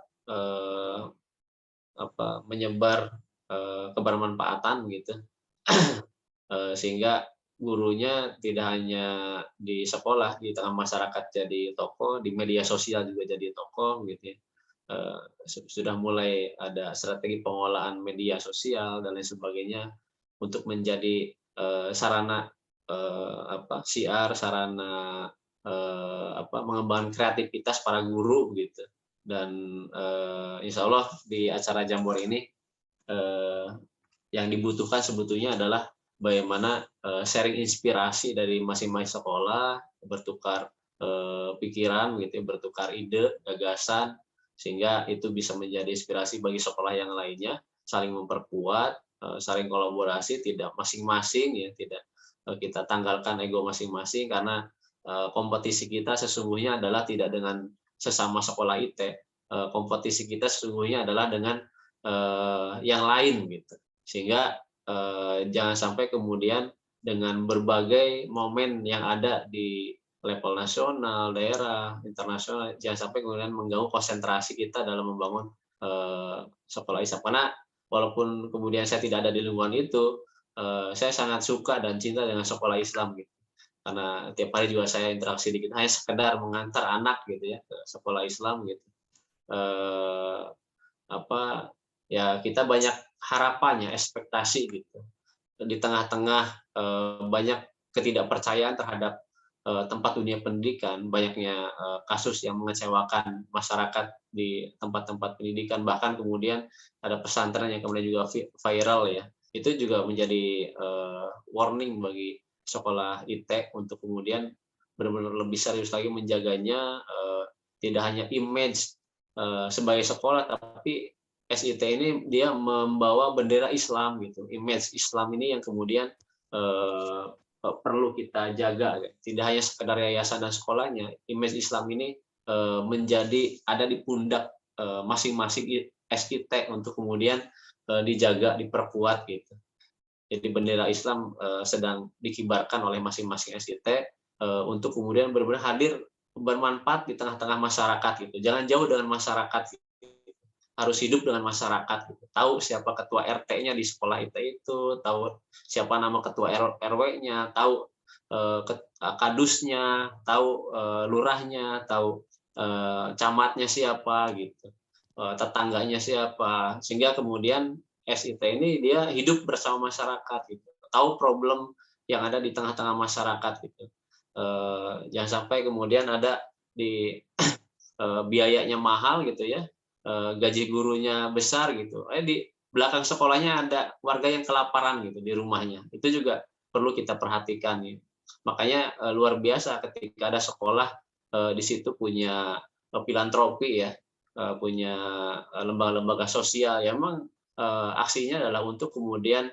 menyebar kebermanfaatan gitu, sehingga gurunya tidak hanya di sekolah, di tengah masyarakat jadi tokoh, di media sosial juga jadi tokoh gitu ya. Sudah mulai ada strategi pengolahan media sosial dan lain sebagainya untuk menjadi sarana siar, sarana mengembangkan kreativitas para guru gitu. Dan insya Allah di acara Jambore ini yang dibutuhkan sebetulnya adalah bagaimana sharing inspirasi dari masing-masing sekolah, bertukar pikiran gitu, bertukar ide, gagasan, sehingga itu bisa menjadi inspirasi bagi sekolah yang lainnya, saling memperkuat, saling kolaborasi, tidak masing-masing ya, tidak kita tanggalkan ego masing-masing, karena kompetisi kita sesungguhnya adalah tidak dengan sesama sekolah IT, kompetisi kita sesungguhnya adalah dengan yang lain gitu, sehingga jangan sampai kemudian dengan berbagai momen yang ada di level nasional, daerah, internasional, jangan sampai kemudian mengganggu konsentrasi kita dalam membangun sekolah Islam. Karena walaupun kemudian saya tidak ada di lingkungan itu, saya sangat suka dan cinta dengan sekolah Islam gitu. Karena tiap hari juga saya interaksi dikit, hanya sekedar mengantar anak gitu ya ke sekolah Islam gitu. Ya kita banyak harapan ya, ekspektasi gitu. Di tengah-tengah banyak ketidakpercayaan terhadap tempat dunia pendidikan, banyaknya kasus yang mengecewakan masyarakat di tempat-tempat pendidikan, bahkan kemudian ada pesantren yang kemudian juga viral ya. Itu juga menjadi warning bagi sekolah IT untuk kemudian benar-benar lebih serius lagi menjaganya, tidak hanya image sebagai sekolah, tapi SIT ini dia membawa bendera Islam gitu, image Islam ini yang kemudian perlu kita jaga. Tidak hanya sekedar yayasan dan sekolahnya, image Islam ini menjadi ada di pundak masing-masing SIT untuk kemudian dijaga, diperkuat gitu. Jadi bendera Islam sedang dikibarkan oleh masing-masing SIT untuk kemudian benar-benar hadir bermanfaat di tengah-tengah masyarakat gitu. Jangan jauh dengan masyarakat gitu. Harus hidup dengan masyarakat gitu. Tahu siapa ketua RT-nya di sekolah itu, tahu siapa nama ketua RW-nya, tahu kadusnya, tahu lurahnya, tahu camatnya siapa gitu. Tetangganya siapa, sehingga kemudian SIT ini dia hidup bersama masyarakat gitu, tahu problem yang ada di tengah-tengah masyarakat gitu. Jangan sampai kemudian ada di biayanya mahal gitu ya, gaji gurunya besar gitu, di belakang sekolahnya ada warga yang kelaparan gitu di rumahnya. Itu juga perlu kita perhatikan ya. Makanya luar biasa ketika ada sekolah di situ punya filantropi ya, punya lembaga-lembaga sosial yang memang aksinya adalah untuk kemudian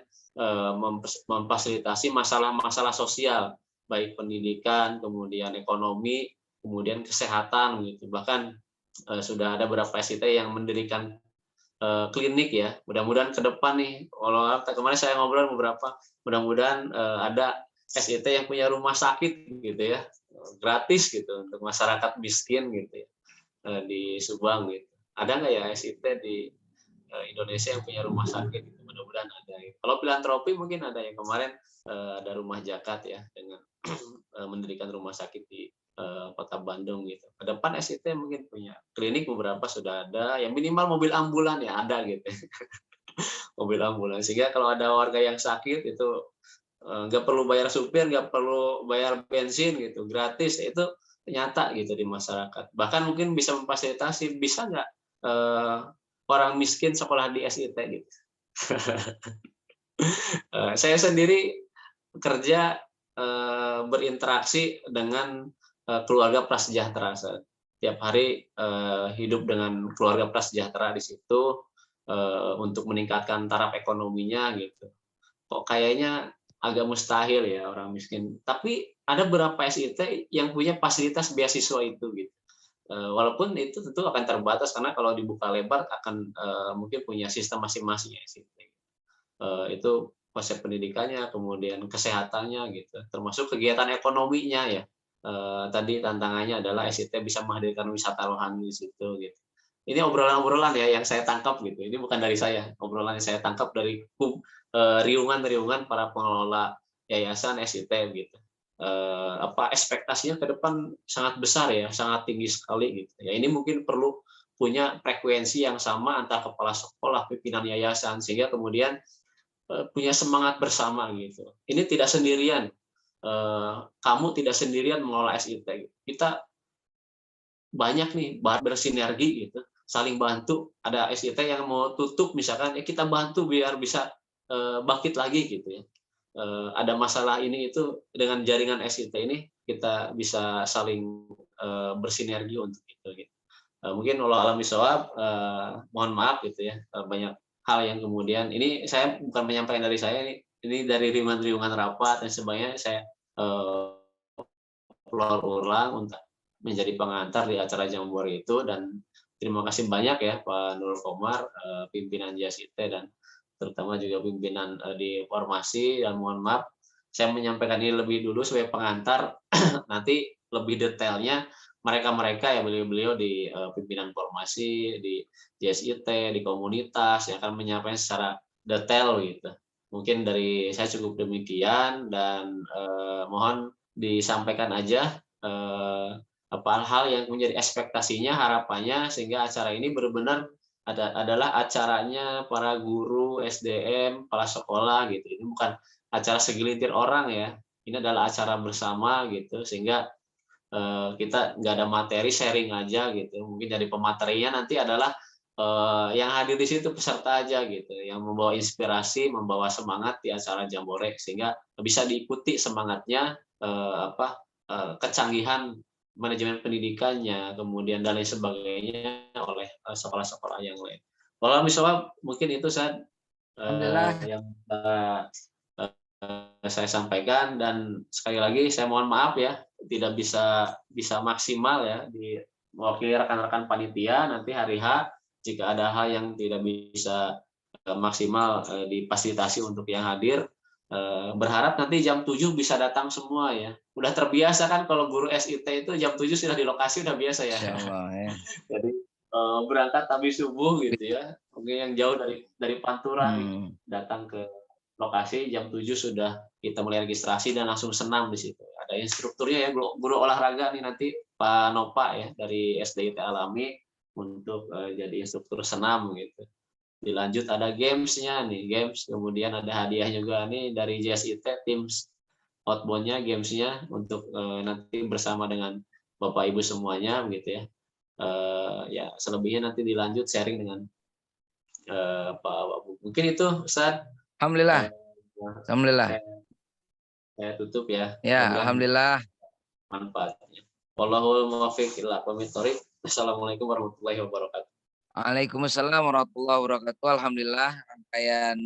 memfasilitasi masalah-masalah sosial, baik pendidikan, kemudian ekonomi, kemudian kesehatan gitu. Bahkan sudah ada beberapa SIT yang mendirikan klinik ya. Mudah-mudahan ke depan nih, kalau kemarin saya ngobrol beberapa, mudah-mudahan ada SIT yang punya rumah sakit gitu ya, gratis gitu untuk masyarakat miskin gitu ya, di Subang gitu. Ada nggak ya SIT di Indonesia yang punya rumah sakit gitu? Mudah-mudahan ada. Kalau filantropi mungkin ada, yang kemarin ada rumah zakat ya dengan mendirikan rumah sakit di Kota Bandung gitu. Ke depan SIT mungkin punya klinik, beberapa sudah ada, yang minimal mobil ambulan ya ada gitu. Mobil ambulan, sehingga kalau ada warga yang sakit itu nggak perlu bayar supir, nggak perlu bayar bensin gitu, gratis. Itu nyata gitu di masyarakat. Bahkan mungkin bisa memfasilitasi, bisa nggak orang miskin sekolah di SIT gitu. Saya sendiri kerja berinteraksi dengan keluarga prasejahtera. Tiap hari hidup dengan keluarga prasejahtera di situ untuk meningkatkan taraf ekonominya gitu. Kok kayaknya agak mustahil ya orang miskin. Tapi ada beberapa SIT yang punya fasilitas beasiswa itu gitu. Walaupun itu tentu akan terbatas karena kalau dibuka lebar akan mungkin punya sistem masing-masing ya SIT. Itu konsep pendidikannya, kemudian kesehatannya gitu, termasuk kegiatan ekonominya ya. Tadi tantangannya adalah SIT bisa menghadirkan wisata rohani di situ gitu. Ini obrolan-obrolan ya yang saya tangkap gitu. Ini bukan dari saya, obrolan yang saya tangkap dari riungan-riungan para pengelola yayasan SIT gitu. Ekspektasinya ke depan sangat besar ya, sangat tinggi sekali gitu. Ya ini mungkin perlu punya frekuensi yang sama antara kepala sekolah, pimpinan yayasan sehingga kemudian punya semangat bersama gitu. Ini tidak sendirian. Kamu tidak sendirian mengelola SIT. Kita banyak nih bersinergi gitu, saling bantu. Ada SIT yang mau tutup misalkan, ya kita bantu biar bisa bangkit lagi gitu ya. Ada masalah ini itu dengan jaringan SIT ini kita bisa saling bersinergi untuk itu. Gitu. Mungkin Allah alam bisawab, mohon maaf gitu ya, banyak hal yang kemudian ini saya bukan menyampaikan dari saya, ini dari riungan-riungan rapat dan sebagainya saya ulang untuk menjadi pengantar di acara Jambore itu dan terima kasih banyak ya Pak Nurul Komar, pimpinan JSIT dan terutama juga pimpinan di formasi dan mohon maaf saya menyampaikan ini lebih dulu sebagai pengantar nanti lebih detailnya mereka-mereka ya beliau-beliau di pimpinan formasi di JSIT di komunitas yang akan menyampaikan secara detail gitu. Mungkin dari saya cukup demikian dan mohon disampaikan aja apa hal yang menjadi ekspektasinya, harapannya sehingga acara ini benar-benar adalah acaranya para guru, SDM, kepala sekolah gitu. Ini bukan acara segelintir orang ya. Ini adalah acara bersama gitu sehingga kita nggak ada materi sharing aja gitu. Mungkin dari pematerinya nanti adalah yang hadir di situ peserta aja gitu, yang membawa inspirasi, membawa semangat di acara Jambore sehingga bisa diikuti semangatnya kecanggihan manajemen pendidikannya, kemudian dan lain sebagainya oleh sekolah-sekolah yang lain. Kalau misalnya mungkin itu Alhamdulillah. yang saya sampaikan dan sekali lagi saya mohon maaf ya tidak bisa maksimal ya di mewakili rekan-rekan panitia nanti hari H jika ada hal yang tidak bisa maksimal difasilitasi untuk yang hadir. Berharap nanti jam 7 bisa datang semua ya. Udah terbiasa kan kalau guru SIT itu jam 7 sudah di lokasi udah biasa ya. Insyaallah ya. Jadi berangkat habis subuh gitu ya. Mungkin yang jauh dari Pantura gitu, datang ke lokasi jam 7 sudah kita mulai registrasi dan langsung senam di situ. Ada instrukturnya ya guru olahraga nih nanti Pak Nopa ya dari SDIT Alami untuk jadi instruktur senam gitu. Dilanjut ada gamesnya nih games kemudian ada hadiah juga nih dari JSIT Teams outbound-nya gamesnya untuk nanti bersama dengan Bapak Ibu semuanya gitu ya. Ya selebihnya nanti dilanjut sharing dengan Pak Wabu. Mungkin itu Ustaz. Alhamdulillah. Alhamdulillah. Saya tutup ya. Ya, alhamdulillah. Manfaatnya. Wallahul muwaffiq ila aqwamit thoriq. Assalamualaikum warahmatullahi wabarakatuh. Waalaikumsalam warahmatullahi wabarakatuh. Alhamdulillah rangkaian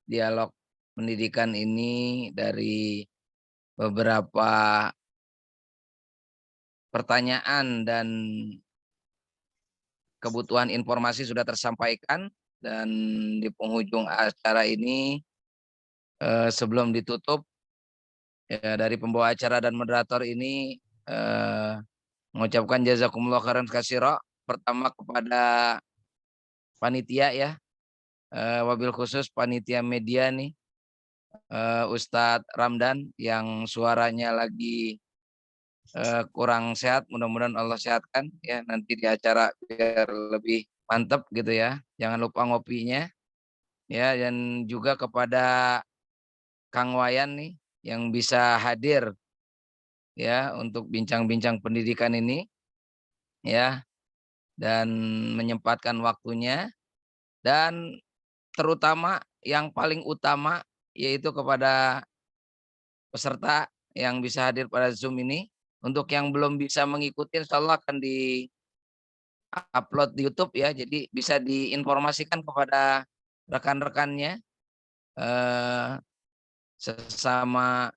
dialog pendidikan ini dari beberapa pertanyaan dan kebutuhan informasi sudah tersampaikan dan di penghujung acara ini sebelum ditutup ya, dari pembawa acara dan moderator ini mengucapkan jazakumullah khairan katsira pertama kepada panitia ya, wabil khusus panitia media nih, Ustadz Ramdan yang suaranya lagi kurang sehat, mudah-mudahan Allah sehatkan ya nanti di acara biar lebih mantap gitu ya. Jangan lupa ngopinya ya, dan juga kepada Kang Wayan nih yang bisa hadir ya untuk bincang-bincang pendidikan ini ya, dan menyempatkan waktunya, dan terutama yang paling utama yaitu kepada peserta yang bisa hadir pada Zoom ini. Untuk yang belum bisa mengikuti, insya Allah akan di-upload di YouTube ya, jadi bisa diinformasikan kepada rekan-rekannya sesama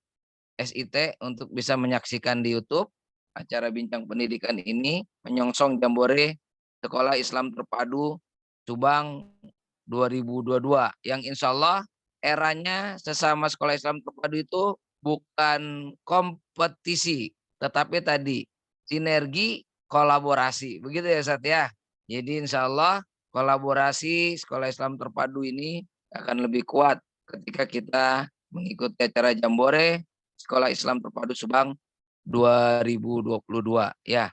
SIT untuk bisa menyaksikan di YouTube acara bincang pendidikan ini, menyongsong Jambore Sekolah Islam Terpadu Subang 2022 yang insya Allah eranya sesama sekolah Islam terpadu itu bukan kompetisi, tetapi tadi sinergi kolaborasi. Begitu ya Ustaz ya. Jadi insya Allah kolaborasi sekolah Islam terpadu ini akan lebih kuat ketika kita mengikuti acara Jambore Sekolah Islam Terpadu Subang 2022 ya.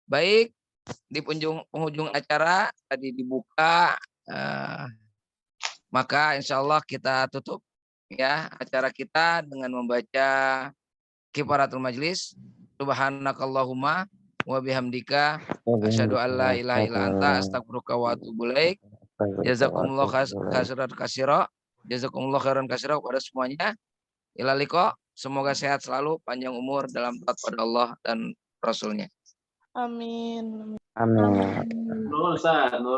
Baik, di penghujung acara tadi dibuka, maka insya Allah kita tutup ya acara kita dengan membaca kifaratul majlis. Subhanakallahumma wa bihamdika asyhadu an la ilaha illa anta astaghfiruka wa atubu ilaik. Jazakumullah khairan katsira. Jazakumullah khairan katsira kepada semuanya. Ila liqa, semoga sehat selalu, panjang umur dalam taat pada Allah dan Rasulnya. Amin. Amin. Nurul, Ustaz. Nurul.